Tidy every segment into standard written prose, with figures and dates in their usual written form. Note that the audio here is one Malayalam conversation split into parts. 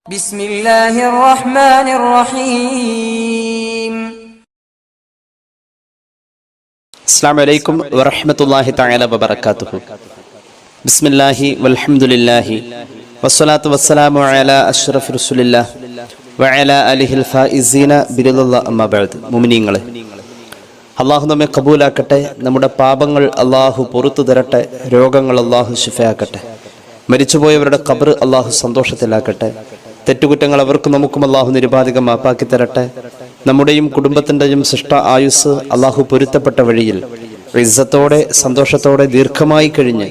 بسم الله الرحمن الرحيم. അസ്സലാമു അലൈക്കും വറഹ്മത്തുള്ളാഹി തആല വബറകാതുഹു. ബിസ്മില്ലാഹി വൽഹംദുലില്ലാഹി വസ്സലാത്തു വസ്സലാമു അലാ അഷ്റഫി റസൂലില്ലാഹ് വഅലാ അലിഹിൽ ഫായിസീന ബിറിദല്ലാഹി അമ്മാ ബഅദ്. മുഅ്മിനീങ്ങളെ, അല്ലാഹു നമ്മെ കബൂലാക്കട്ടെ. നമ്മുടെ പാപങ്ങൾ അല്ലാഹു പുറത്തു തരട്ടെ. രോഗങ്ങൾ അല്ലാഹു ശിഫയാക്കട്ടെ. മരിച്ചുപോയവരുടെ ഖബർ അല്ലാഹു സന്തോഷത്തിലാക്കട്ടെ. തെറ്റുകുറ്റങ്ങൾ അവർക്കും നമുക്കും അല്ലാഹു നിരുപാധികം മാപ്പാക്കി തരട്ടെ. നമ്മുടെയും കുടുംബത്തിൻ്റെയും ശിഷ്ട ആയുസ് അല്ലാഹു പൊരുത്തപ്പെട്ട വഴിയിൽ ഇസ്സത്തോടെ സന്തോഷത്തോടെ ദീർഘമായി കഴിഞ്ഞ്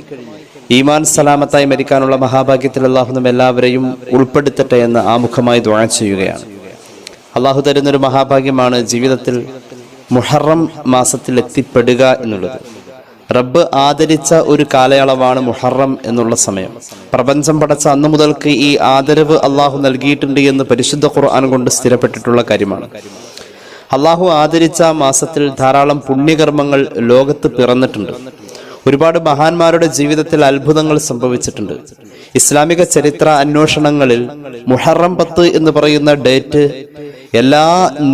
ഈമാൻ സലാമത്തായി മരിക്കാനുള്ള മഹാഭാഗ്യത്തിൽ അല്ലാഹു നമ്മെ എല്ലാവരെയും ഉൾപ്പെടുത്തട്ടെ എന്ന് ആമുഖമായി ദുആ ചെയ്യുകയാണ്. അല്ലാഹു തരുന്നൊരു മഹാഭാഗ്യമാണ് ജീവിതത്തിൽ മുഹറം മാസത്തിൽ എത്തിപ്പെടുക എന്നുള്ളത്. റബ്ബ് ആദരിച്ച ഒരു കാലയളവാണ് മുഹറം എന്നുള്ള സമയം. പ്രപഞ്ചം പടച്ച അന്നു മുതൽക്ക് ഈ ആദരവ് അള്ളാഹു നൽകിയിട്ടുണ്ട് എന്ന് പരിശുദ്ധ ഖുർആൻ കൊണ്ട് സ്ഥിരപ്പെട്ടിട്ടുള്ള കാര്യമാണ്. അള്ളാഹു ആദരിച്ച മാസത്തിൽ ധാരാളം പുണ്യകർമ്മങ്ങൾ ലോകത്ത് പിറന്നിട്ടുണ്ട്. ഒരുപാട് മഹാന്മാരുടെ ജീവിതത്തിൽ അത്ഭുതങ്ങൾ സംഭവിച്ചിട്ടുണ്ട്. ഇസ്ലാമിക ചരിത്ര അന്വേഷണങ്ങളിൽ മുഹറം 10 എന്ന് പറയുന്ന ഡേറ്റ് എല്ലാ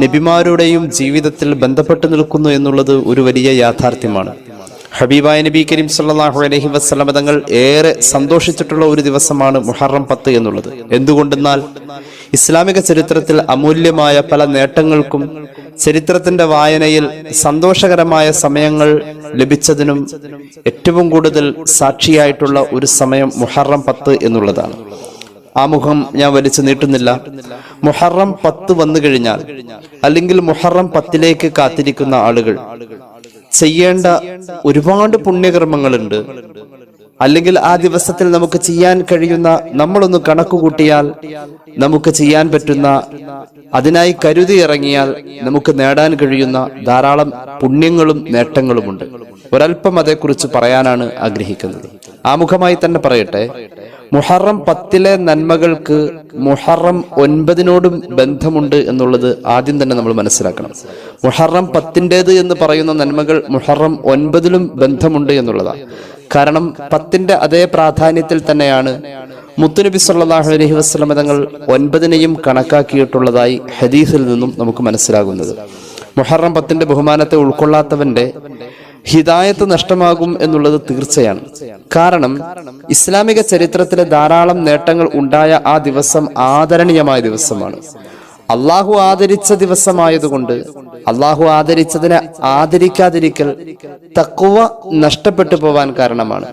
നബിമാരുടെയും ജീവിതത്തിൽ ബന്ധപ്പെട്ട് നിൽക്കുന്നു എന്നുള്ളത് ഒരു വലിയ യാഥാർത്ഥ്യമാണ്. ഹബീബായ നബി കരീം സല്ലല്ലാഹു അലൈഹി വസല്ലം തങ്ങൾ ഏറെ സന്തോഷിച്ചിട്ടുള്ള ഒരു ദിവസമാണ് മുഹറം 10 എന്നുള്ളത്. എന്തുകൊണ്ടെന്നാൽ ഇസ്ലാമിക ചരിത്രത്തിൽ അമൂല്യമായ പല നേട്ടങ്ങൾക്കും ചരിത്രത്തിന്റെ വായനയിൽ സന്തോഷകരമായ സമയങ്ങൾ ലഭിച്ചതിനും ഏറ്റവും കൂടുതൽ സാക്ഷിയായിട്ടുള്ള ഒരു സമയം മുഹറം 10 എന്നുള്ളതാണ്. ആമുഖം ഞാൻ വലിച്ചു നീട്ടുന്നില്ല. മുഹറം 10 വന്നു കഴിഞ്ഞാൽ, അല്ലെങ്കിൽ മുഹറം 10ലേക്ക് കാത്തിരിക്കുന്ന ആളുകൾ ചെയ്യേണ്ട ഒരുപാട് പുണ്യകർമ്മങ്ങളുണ്ട്. അല്ലെങ്കിൽ ആ ദിവസത്തിൽ നമുക്ക് ചെയ്യാൻ കഴിയുന്ന, നമ്മളൊന്ന് കണക്ക് കൂട്ടിയാൽ നമുക്ക് ചെയ്യാൻ പറ്റുന്ന, അതിനായി കരുതി ഇറങ്ങിയാൽ നമുക്ക് നേടാൻ കഴിയുന്ന ധാരാളം പുണ്യങ്ങളും നേട്ടങ്ങളുമുണ്ട്. ഒരൽപ്പം അതേക്കുറിച്ച് പറയാനാണ് ആഗ്രഹിക്കുന്നത്. ആമുഖമായി തന്നെ പറയട്ടെ, മുഹറം 10ലെ നന്മകൾക്ക് മുഹറം 9നോടും ബന്ധമുണ്ട് എന്നുള്ളത് ആദ്യം തന്നെ നമ്മൾ മനസ്സിലാക്കണം. മുഹറം 10ൻ്റേത് എന്ന് പറയുന്ന നന്മകൾ മുഹറം 9ലും ബന്ധമുണ്ട് എന്നുള്ളതാണ്. കാരണം 10ന്റെ അതേ പ്രാധാന്യത്തിൽ തന്നെയാണ് മുത്തുനബി സല്ലല്ലാഹു അലൈഹി വസല്ലം തങ്ങൾ 9നെയും കണക്കാക്കിയിട്ടുള്ളതായി ഹദീസിൽ നിന്നും നമുക്ക് മനസ്സിലാകുന്നത്. മുഹറം 10ന്റെ ബഹുമാനത്തെ ഉൾക്കൊള്ളാത്തവന്റെ ഹിദായത്ത് നഷ്ടമാകും എന്നുള്ളത് തീർച്ചയാണ്. കാരണം ഇസ്ലാമിക ചരിത്രത്തിലെ ധാരാളം നേട്ടങ്ങൾ ഉണ്ടായ ആ ദിവസം ആദരണീയമായ ദിവസമാണ്. അള്ളാഹു ആദരിച്ച ദിവസമായതുകൊണ്ട് അള്ളാഹു ആദരിച്ചതിനെ ആദരിക്കാതിരിക്കൽ തഖ്വ നഷ്ടപ്പെട്ടു പോവാൻ കാരണമാണ്.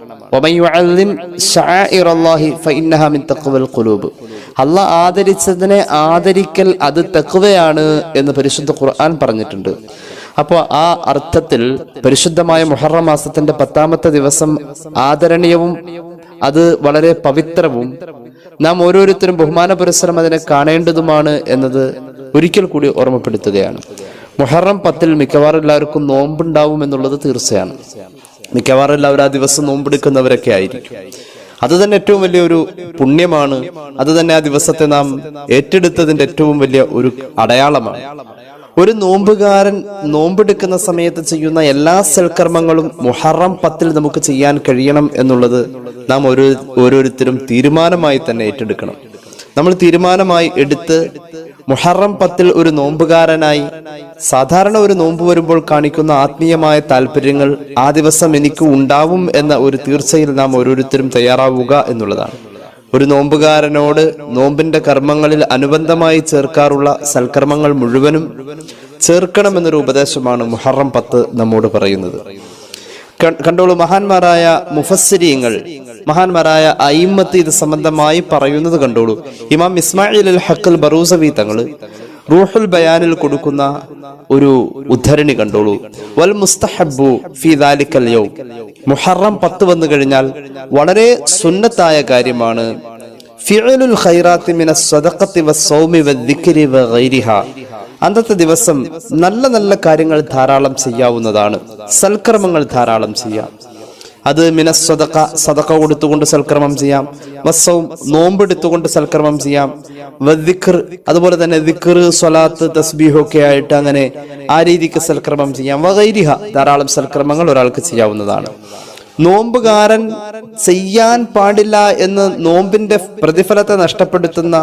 അള്ളാഹ് ആദരിച്ചതിനെ ആദരിക്കൽ അത് തഖ്വയാണ് എന്ന് പരിശുദ്ധ ഖുർആൻ പറഞ്ഞിട്ടുണ്ട്. അപ്പോൾ ആ അർത്ഥത്തിൽ പരിശുദ്ധമായ മുഹറം മാസത്തിന്റെ 10ാമത്തെ ദിവസം ആദരണീയവും അത് വളരെ പവിത്രവും നാം ഓരോരുത്തരും ബഹുമാന പുരസ്സരം അതിനെ കാണേണ്ടതുമാണ് എന്നത് ഒരിക്കൽ കൂടി ഓർമ്മപ്പെടുത്തുകയാണ്. മുഹറം 10 മിക്കവാറും എല്ലാവർക്കും നോമ്പുണ്ടാവും എന്നുള്ളത് തീർച്ചയാണ്. മിക്കവാറും എല്ലാവരും ആ ദിവസം നോമ്പെടുക്കുന്നവരൊക്കെ ആയിരിക്കും. അത് തന്നെ ഏറ്റവും വലിയൊരു പുണ്യമാണ്. അത് തന്നെ ആ ദിവസത്തെ നാം ഏറ്റെടുത്തതിന്റെ ഏറ്റവും വലിയ ഒരു അടയാളമാണ്. ഒരു നോമ്പുകാരൻ നോമ്പെടുക്കുന്ന സമയത്ത് ചെയ്യുന്ന എല്ലാ സൽക്കർമ്മങ്ങളും മുഹറം 10 നമുക്ക് ചെയ്യാൻ കഴിയണം എന്നുള്ളത് നാം ഓരോരുത്തരും തീരുമാനമായി തന്നെ ഏറ്റെടുക്കണം. നമ്മൾ തീരുമാനമായി എടുത്ത് മുഹറം 10 ഒരു നോമ്പുകാരനായി സാധാരണ ഒരു നോമ്പ് വരുമ്പോൾ കാണിക്കുന്ന ആത്മീയമായ താല്പര്യങ്ങൾ ആ ദിവസം എനിക്ക് ഉണ്ടാവും എന്ന ഒരു തീർച്ചയിൽ നാം ഓരോരുത്തരും തയ്യാറാവുക എന്നുള്ളതാണ്. ഒരു നോമ്പുകാരനോട് നോമ്പിന്റെ കർമ്മങ്ങളിൽ അനുബന്ധമായി ചേർക്കാറുള്ള സൽക്കർമ്മങ്ങൾ മുഴുവനും ചേർക്കണമെന്നൊരു ഉപദേശമാണ് മുഹറം 10 നമ്മോട് പറയുന്നത്. കണ്ടോളൂ, മഹാന്മാരായ മുഫസ്സിരീങ്ങൾ, മഹാന്മാരായ അയിമ്മത്ത് ഇത് സംബന്ധമായി പറയുന്നത് കണ്ടോളൂ. ഇമാം ഇസ്മായിൽ അൽ ഹഖ് ബറൂസവി തങ്ങള് റൂഹുൽ ബയാനിൽ കൊടുക്കുന്ന ഒരു ഉദ്ധരണി കണ്ടോളൂ. വൽ മുസ്തഹബ്ബു ഫീ ദാലിക്കൽ യൗം, മുഹറം 10 വന്നു കഴിഞ്ഞാൽ വളരെ സുന്നത്തായ കാര്യമാണ് ഫിഅലുൽ ഖൈറാത്തി മിനസ് സദഖത്തി വസ്സൗമി വദ്ദിക്രി വഗൈരിഹാ, അന്നത്തെ ദിവസം നല്ല നല്ല കാര്യങ്ങൾ ധാരാളം ചെയ്യാവുന്നതാണ്. സൽക്കർമ്മങ്ങൾ ധാരാളം ചെയ്യാം. അത് മിനസ് സദഖ, സദഖ കൊടുത്തുകൊണ്ട് സൽക്കർമ്മം ചെയ്യാം. വസ്സൗം, നോമ്പെടുത്തുകൊണ്ട് സൽക്കർമ്മം ചെയ്യാം. വദ്ദിക്ർ, അതുപോലെ തന്നെ ദിക്ർ, സ്വലാത്ത്, തസ്ബീഹ് ഒക്കെ ആയിട്ട് അങ്ങനെ ആ രീതിക്ക് സൽക്കർമ്മം ചെയ്യാം. വഗൈരിഹ, ധാരാളം സൽക്കർമ്മങ്ങൾ ഒരാൾക്ക് ചെയ്യാവുന്നതാണ്. നോമ്പുകാരൻ ചെയ്യാൻ പാടില്ല എന്ന് നോമ്പിന്റെ പ്രതിഫലത്തെ നഷ്ടപ്പെടുത്തുന്ന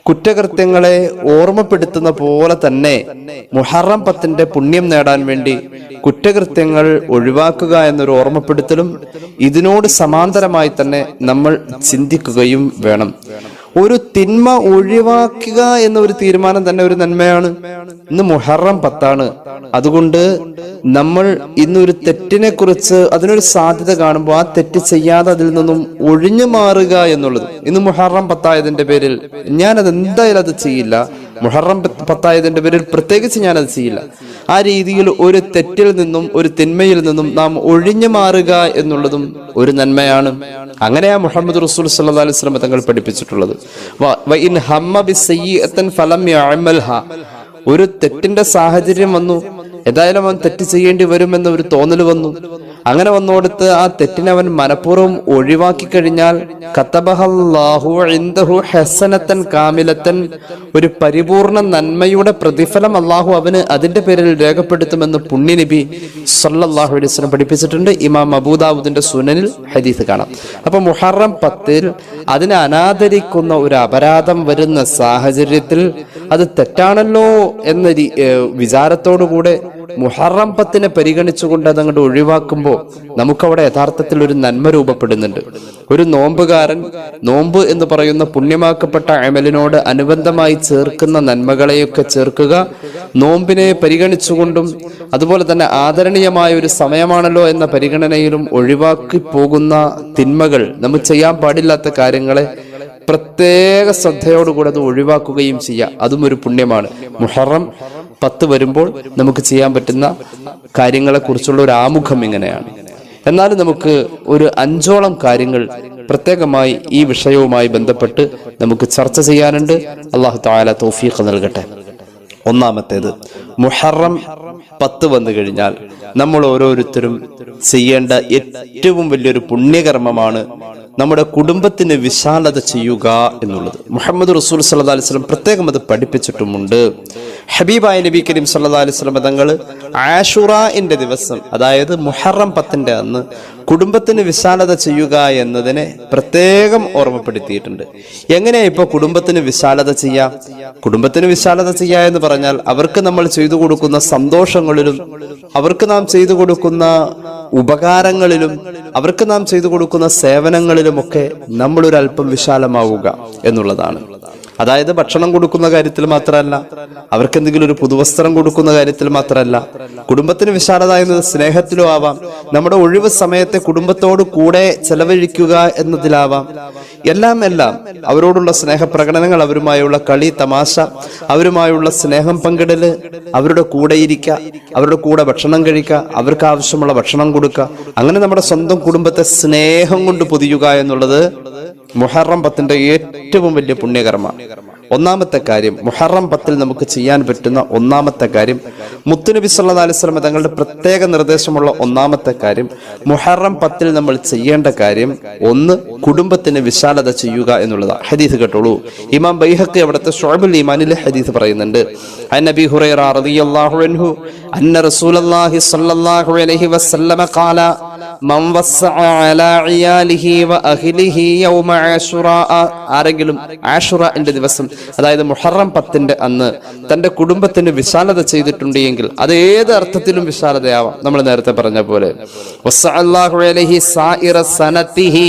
കുറ്റകൃത്യങ്ങളെ ഓർമ്മപ്പെടുത്തുന്ന പോലെ തന്നെ മുഹറം 10 പുണ്യം നേടാൻ വേണ്ടി കുറ്റകൃത്യങ്ങൾ ഒഴിവാക്കുക എന്നൊരു ഓർമ്മപ്പെടുത്തലും ഇതിനോട് സമാന്തരമായി തന്നെ നമ്മൾ ചിന്തിക്കുകയും വേണം. ഒരു തിന്മ ഒഴിവാക്കുക എന്നൊരു തീരുമാനം തന്നെ ഒരു നന്മയാണ്. ഇന്ന് മുഹറം 10 അതുകൊണ്ട് നമ്മൾ ഇന്നൊരു തെറ്റിനെ കുറിച്ച് അതിനൊരു സാധ്യത കാണുമ്പോൾ ആ തെറ്റ് ചെയ്യാതെ അതിൽ നിന്നും ഒഴിഞ്ഞു മാറുക എന്നുള്ളത്. ഇന്ന് മുഹറം 10 പേരിൽ ഞാനത് എന്തായാലും അത് ചെയ്യില്ല, മുഹറം 10 പേരിൽ പ്രത്യേകിച്ച് ഞാനത് ചെയ്യില്ല, ആ രീതിയിൽ ഒരു തെറ്റിൽ നിന്നും ഒരു തിന്മയിൽ നിന്നും നാം ഒഴിഞ്ഞു മാറുക എന്നുള്ളതും ഒരു നന്മയാണ്. അങ്ങനെയാ മുഹമ്മദ് റസൂൽ സല്ലല്ലാഹു അലൈഹി വസല്ലം തങ്ങൾ പഠിപ്പിച്ചിട്ടുള്ളത്. ഒരു തെറ്റിന്റെ സാഹചര്യം വന്നു, ഏതായാലും അവൻ തെറ്റ് ചെയ്യേണ്ടി വരുമെന്ന ഒരു തോന്നൽ വന്നു. അങ്ങനെ വന്നോടത്ത് ആ തെറ്റിനെ അവൻ മനഃപൂർവ്വം ഒഴിവാക്കി കഴിഞ്ഞാൽ കതബഹല്ലാഹു ഇൻദഹു ഹസനത്തൻ കാമിലത്തൻ, ഒരു പരിപൂർണ നന്മയുടെ പ്രതിഫലം അള്ളാഹു അവന് അതിന്റെ പേരിൽ രേഖപ്പെടുത്തുമെന്ന് പുണ്യനബി സല്ലല്ലാഹു അലൈഹി വസല്ലം പഠിപ്പിച്ചിട്ടുണ്ട്. ഇമാം അബൂദാവൂദിന്റെ സുനനിൽ ഹദീസ് കാണാം. അപ്പൊ മുഹറം 10 അതിനെ അനാദരിക്കുന്ന ഒരു അപരാധം വരുന്ന സാഹചര്യത്തിൽ അത് തെറ്റാണല്ലോ എന്ന വിചാരത്തോടുകൂടെ മുഹറം 10 പരിഗണിച്ചുകൊണ്ട് അതങ്ങോട്ട് ഒഴിവാക്കുമ്പോൾ നമുക്കവിടെ യഥാർത്ഥത്തിൽ ഒരു നന്മ രൂപപ്പെടുന്നുണ്ട്. ഒരു നോമ്പുകാരൻ നോമ്പ് എന്ന് പറയുന്ന പുണ്യമാക്കപ്പെട്ട അമലിനോട് അനുബന്ധമായി ചേർക്കുന്ന നന്മകളെയൊക്കെ ചേർക്കുക, നോമ്പിനെ പരിഗണിച്ചുകൊണ്ടും അതുപോലെ തന്നെ ആദരണീയമായ ഒരു സമയമാണല്ലോ എന്ന പരിഗണനയിലും ഒഴിവാക്കി പോകുന്ന തിന്മകൾ, നമ്മൾ ചെയ്യാൻ പാടില്ലാത്ത കാര്യങ്ങളെ പ്രത്യേക ശ്രദ്ധയോടുകൂടെ അത് ഒഴിവാക്കുകയും ചെയ്യുക, അതും ഒരു പുണ്യമാണ്. മുഹറം 10 വരുമ്പോൾ നമുക്ക് ചെയ്യാൻ പറ്റുന്ന കാര്യങ്ങളെ കുറിച്ചുള്ള ഒരു ആമുഖം ഇങ്ങനെയാണ്. എന്നാലും നമുക്ക് ഒരു 5ഓളം കാര്യങ്ങൾ പ്രത്യേകമായി ഈ വിഷയവുമായി ബന്ധപ്പെട്ട് നമുക്ക് ചർച്ച ചെയ്യാനുണ്ട്. അല്ലാഹു തആല തൗഫീഖ് നൽകട്ടെ. ഒന്നാമത്തേത്, മുഹറം 10 വന്നു കഴിഞ്ഞാൽ നമ്മൾ ഓരോരുത്തരും ചെയ്യേണ്ട ഏറ്റവും വലിയൊരു പുണ്യകർമ്മമാണ് നമ്മുടെ കുടുംബത്തിന് വിശാലത ചെയ്യുക എന്നുള്ളത്. മുഹമ്മദ് റസൂൽ സല്ലല്ലാഹു അലൈഹി വസല്ലം പ്രത്യേകം അത് പഠിപ്പിച്ചിട്ടുമുണ്ട്. ഹബീബായ നബി കരീം സല്ലല്ലാഹു അലൈഹി വസല്ലം തങ്ങൾ ആശുറാഇന്റെ ദിവസം, അതായത് മുഹറം 10 അന്ന് കുടുംബത്തിന് വിശാലത ചെയ്യുക എന്നതിനെ പ്രത്യേകം ഓർമ്മപ്പെടുത്തിയിട്ടുണ്ട്. എങ്ങനെയാ ഇപ്പൊ കുടുംബത്തിന് വിശാലത ചെയ്യാം? കുടുംബത്തിന് വിശാലത ചെയ്യുക എന്ന് പറഞ്ഞാൽ അവർക്ക് നമ്മൾ ചെയ്തു കൊടുക്കുന്ന സന്തോഷങ്ങളിലും അവർക്ക് നാം ചെയ്തു കൊടുക്കുന്ന ഉപകാരങ്ങളിലും അവർക്ക് നാം ചെയ്തു കൊടുക്കുന്ന സേവനങ്ങളിലുമൊക്കെ നമ്മളൊരല്പം വിശാലമാവുക എന്നുള്ളതാണ്. അതായത് ഭക്ഷണം കൊടുക്കുന്ന കാര്യത്തിൽ മാത്രമല്ല, അവർക്ക് എന്തെങ്കിലും ഒരു പുതുവസ്ത്രം കൊടുക്കുന്ന കാര്യത്തിൽ മാത്രമല്ല, കുടുംബത്തിന് വിശാലത എന്നത് സ്നേഹത്തിലും ആവാം, നമ്മുടെ ഒഴിവ് സമയത്തെ കുടുംബത്തോട് കൂടെ ചെലവഴിക്കുക എന്നതിലാവാം. എല്ലാം അവരോടുള്ള സ്നേഹപ്രകടനങ്ങൾ, അവരുമായുള്ള കളി തമാശ, അവരുമായുള്ള സ്നേഹം പങ്കിടല്, അവരുടെ കൂടെ ഇരിക്കുക, അവരുടെ കൂടെ ഭക്ഷണം കഴിക്കുക, അവർക്ക് ആവശ്യമുള്ള ഭക്ഷണം കൊടുക്കുക, അങ്ങനെ നമ്മുടെ സ്വന്തം കുടുംബത്തെ സ്നേഹം കൊണ്ട് പൊതിയുക എന്നുള്ളത് മുഹറം 10 ഏറ്റവും വലിയ പുണ്യകർമ്മ. ഒന്നാമത്തെ കാര്യം, മുഹറം 10 നമുക്ക് ചെയ്യാൻ പറ്റുന്ന ഒന്നാമത്തെ കാര്യം, മുത്തുനബി സല്ലല്ലാഹു അലൈഹി വസല്ലം തങ്ങളുടെ പ്രത്യേക നിർദ്ദേശമുള്ള ഒന്നാമത്തെ കാര്യം, മുഹറം 10 നമ്മൾ ചെയ്യേണ്ട കാര്യം ഒന്ന്, കുടുംബത്തിന് വിശാലത ചെയ്യുക എന്നുള്ളതാണ്. ഹദീസ് കേട്ടോളൂ. ഇമാം ബൈഹഖി അവിടുത്തെ ശുഅബുൽ ഈമാനിലെ ഹദീസ് പറയുന്നുണ്ട്. അന്നബി ഹുറൈറ റളിയല്ലാഹു അൻഹു അന്ന റസൂലുള്ളാഹി സ്വല്ലല്ലാഹു അലൈഹി വസല്ലം ഖാല മൻ വസ്സഅ അലാ ഇയാലിഹി വ അഹ്ലിഹി യൗമ ആശുറാ, ആരെങ്കിലും ആശുറാന്റെ ദിവസം, അതായത് മുഹറം 10 അന്ന് തന്റെ കുടുംബത്തിന് വിശാലത ചെയ്തിട്ടുണ്ടെങ്കിൽ അത് ഏത് അർത്ഥത്തിലും വിശാലതയാവാം. നമ്മൾ നേരത്തെ പറഞ്ഞ പോലെ വസ്സഅല്ലാഹു അലൈഹി സായിറ സനതിഹി,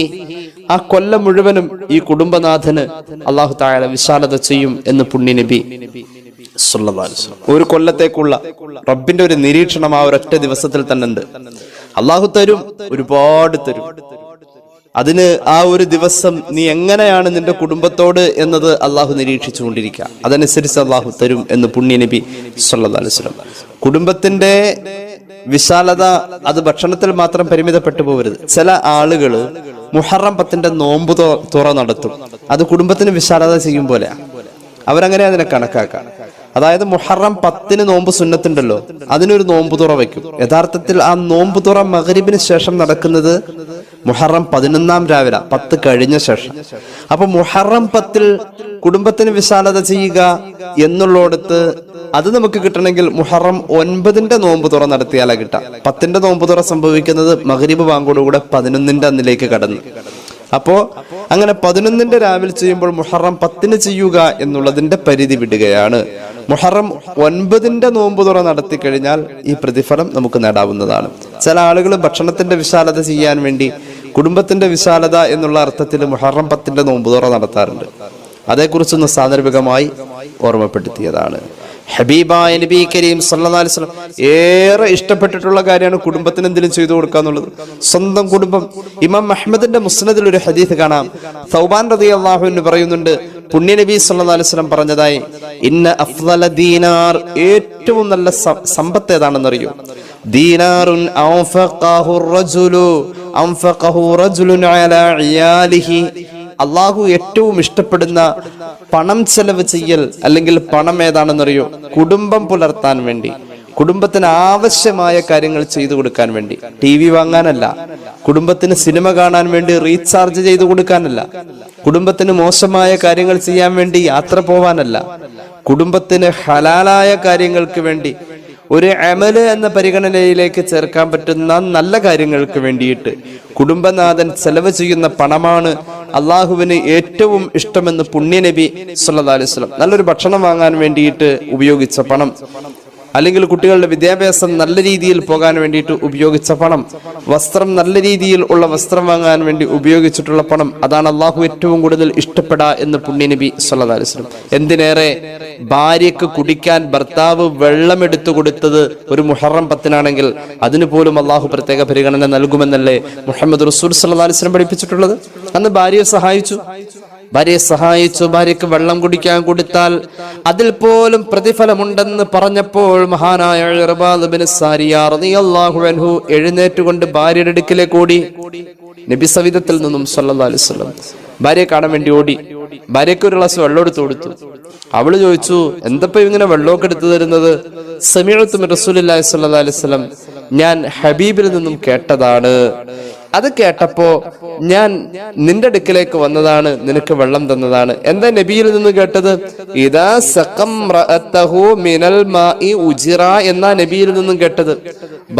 ആ കൊല്ലം മുഴുവനും ഈ കുടുംബനാഥന് അല്ലാഹു തആല വിശാലത ചെയ്യും എന്ന് പുണ്യനബി സല്ലല്ലാഹു അലൈഹി വസല്ലം. ഒരു കൊല്ലത്തേക്കുള്ള റബ്ബിന്റെ ഒരു നിരീക്ഷണം ആ ഒരൊറ്റ ദിവസത്തിൽ തന്നെ ഉണ്ട്. അള്ളാഹു തരും, ഒരുപാട് തരും. അതിന് ആ ഒരു ദിവസം നീ എങ്ങനെയാണ് നിന്റെ കുടുംബത്തോട് എന്നത് അള്ളാഹു നിരീക്ഷിച്ചുകൊണ്ടിരിക്കുക. അതനുസരിച്ച് അള്ളാഹു തരും എന്ന് പുണ്യനബി സല്ലല്ലാഹു അലൈഹി വസല്ലം. കുടുംബത്തിന്റെ വിശാലത അത് ഭക്ഷണത്തിൽ മാത്രം പരിമിതപ്പെട്ടു പോകരുത്. ചില ആളുകള് മുഹറം 10 നോമ്പ് തുറ നടത്തും. അത് കുടുംബത്തിന് വിശാലത ചെയ്യും പോലെ അവരങ്ങനെ അതിനെ കണക്കാക്കാം. അതായത് മുഹറം 10 നോമ്പ് സുന്നത്തുണ്ടല്ലോ, അതിനൊരു നോമ്പ് തുറ വയ്ക്കും. യഥാർത്ഥത്തിൽ ആ നോമ്പ് തുറ മഗ്രിബിന് ശേഷം നടക്കുന്നത് മുഹറം 11 രാവിലെ 10 കഴിഞ്ഞ ശേഷം. അപ്പൊ മുഹറം 10 കുടുംബത്തിന് വിശാലത ചെയ്യുക എന്നുള്ളടത്ത് അത് നമുക്ക് കിട്ടണമെങ്കിൽ മുഹറം 9 നോമ്പ് തുറ നടത്തിയാലാ കിട്ടാം. 10 നോമ്പ് തുറ സംഭവിക്കുന്നത് മഗ്രിബ് ബാങ്കോടുകൂടെ 11 അന്നിലേക്ക് കടന്നു. അപ്പോ അങ്ങനെ 11-ന്റെ രാവിലെ ചെയ്യുമ്പോൾ മുഹറം 10-ന് ചെയ്യുക എന്നുള്ളതിന്റെ പരിധി വിടുകയാണ്. മുഹറം 9-ന്റെ നോമ്പ് തുറ നടത്തി കഴിഞ്ഞാൽ ഈ പ്രതിഫലം നമുക്ക് നേടാവുന്നതാണ്. ചില ആളുകൾ ഭക്ഷണത്തിന്റെ വിശാലത ചെയ്യാൻ വേണ്ടി കുടുംബത്തിന്റെ വിശാലത എന്നുള്ള അർത്ഥത്തിൽ മുഹറം 10-ന്റെ നോമ്പ് തുറ നടത്താറുണ്ട്. അതേക്കുറിച്ചൊന്ന് സാന്ദർഭികമായി ഓർമ്മപ്പെടുത്തിയതാണ്. ഹബീബായ നബി കരീം സല്ലല്ലാഹു അലൈഹി വസല്ലം ഏറെ ഇഷ്ടപ്പെട്ടിട്ടുള്ള കാര്യമാണ് കുടുംബത്തിന് എന്തെങ്കിലും ചെയ്തു കൊടുക്കുക എന്നുള്ളത്. സ്വന്തം കുടുംബം. ഇമാം അഹ്മദിന്റെ മുസ്നദിൽ ഒരു ഹദീസ് കാണാം. സൗബാൻ റളിയല്ലാഹു അൻഹു പറയുന്നുണ്ട്, പുണ്യ നബി സല്ലല്ലാഹു അലൈഹി വസല്ലം പറഞ്ഞതായി, ഇന്ന അഫ്ളല ദീനാർ, ഏറ്റവും നല്ല സമ്പത്ത് ഏതാണെന്നറിയോ? ദീനാറുൻ അൻഫഖഹു റജുലുൻ അലാ ഇയാലിഹി. അള്ളാഹു ഏറ്റവും ഇഷ്ടപ്പെടുന്ന പണം ചെലവ് ചെയ്യൽ അല്ലെങ്കിൽ പണം ഏതാണെന്നറിയോ? കുടുംബം പുലർത്താൻ വേണ്ടി, കുടുംബത്തിന് ആവശ്യമായ കാര്യങ്ങൾ ചെയ്തു കൊടുക്കാൻ വേണ്ടി. TV വാങ്ങാനല്ല, കുടുംബത്തിന് സിനിമ കാണാൻ വേണ്ടി റീചാർജ് ചെയ്തു കൊടുക്കാനല്ല, കുടുംബത്തിന് മോശമായ കാര്യങ്ങൾ ചെയ്യാൻ വേണ്ടി യാത്ര പോവാനല്ല, കുടുംബത്തിന് ഹലാലായ കാര്യങ്ങൾക്ക് വേണ്ടി, ഒരു അമല് എന്ന പരിഗണനയിലേക്ക് ചേർക്കാൻ പറ്റുന്ന നല്ല കാര്യങ്ങൾക്ക് വേണ്ടിയിട്ട് കുടുംബനാഥൻ ചെലവ് ചെയ്യുന്ന പണമാണ് അള്ളാഹുവിന് ഏറ്റവും ഇഷ്ടമെന്ന് പുണ്യ നബി സല്ലല്ലാഹു അലൈഹി വസല്ലം. നല്ലൊരു ഭക്ഷണം വാങ്ങാൻ വേണ്ടിയിട്ട് ഉപയോഗിച്ച പണം, അല്ലെങ്കിൽ കുട്ടികളുടെ വിദ്യാഭ്യാസം നല്ല രീതിയിൽ പോകാൻ വേണ്ടിയിട്ട് ഉപയോഗിച്ച പണം, വസ്ത്രം നല്ല രീതിയിൽ ഉള്ള വസ്ത്രം വാങ്ങാൻ വേണ്ടി ഉപയോഗിച്ചിട്ടുള്ള പണം, അതാണ് അള്ളാഹു ഏറ്റവും കൂടുതൽ ഇഷ്ടപ്പെടാ എന്ന് പുണ്യ നബി സല്ലല്ലാഹു അലൈഹി വസല്ലം. എന്തിനേറെ, ഭാര്യക്ക് കുടിക്കാൻ ഭർത്താവ് വെള്ളം എടുത്തു കൊടുത്തത് ഒരു മുഹറം 10-നാണെങ്കിൽ അതിന് പോലും അള്ളാഹു പ്രത്യേക പരിഗണന നൽകുമെന്നല്ലേ മുഹമ്മദ് റസൂൽ സല്ലല്ലാഹു അലൈഹി വസല്ലം പഠിപ്പിച്ചിട്ടുള്ളത്. അന്ന് ഭാര്യയെ സഹായിച്ചു, ഭാര്യക്ക് വെള്ളം കുടിക്കാൻ കൊടുത്താൽ അതിൽ പോലും പ്രതിഫലമുണ്ടെന്ന് പറഞ്ഞപ്പോൾ മഹാനായ ഇർബാദ് ബിൻ സാരിയ റളിയല്ലാഹു അൻഹു എഴുന്നേറ്റുകൊണ്ട് ഭാര്യയുടെ അടുക്കിലേക്ക് ഓടി. നബി സവിധത്തിൽ നിന്നും സല്ലല്ലാഹു അലൈഹി വസല്ലം ഭാര്യയെ കാണാൻ വേണ്ടി ഓടി. ഭാര്യയ്ക്ക് ഒരു ഗ്ലാസ് വെള്ളം എടുത്തു കൊടുത്തു. അവള് ചോദിച്ചു, എന്തപ്പോ ഇങ്ങനെ വെള്ളമൊക്കെ എടുത്തു തരുന്നത്? സമീഅതു മിൻ റസൂലില്ലാഹി സ്വല്ലല്ലാഹു അലൈഹി വസല്ലം, ഞാൻ ഹബീബിൽ നിന്നും കേട്ടതാണ്. അത് കേട്ടപ്പോ ഞാൻ നിന്റെ അടുക്കിലേക്ക് വന്നതാണ്, നിനക്ക് വെള്ളം തന്നതാണ്. എന്താ നബിയിൽ നിന്ന് കേട്ടത്? ഇദാ സഖംറഅതഹു മിനൽ മാഇ ഉജിറ എന്നാ നബിയിൽ നിന്നും കേട്ടത്.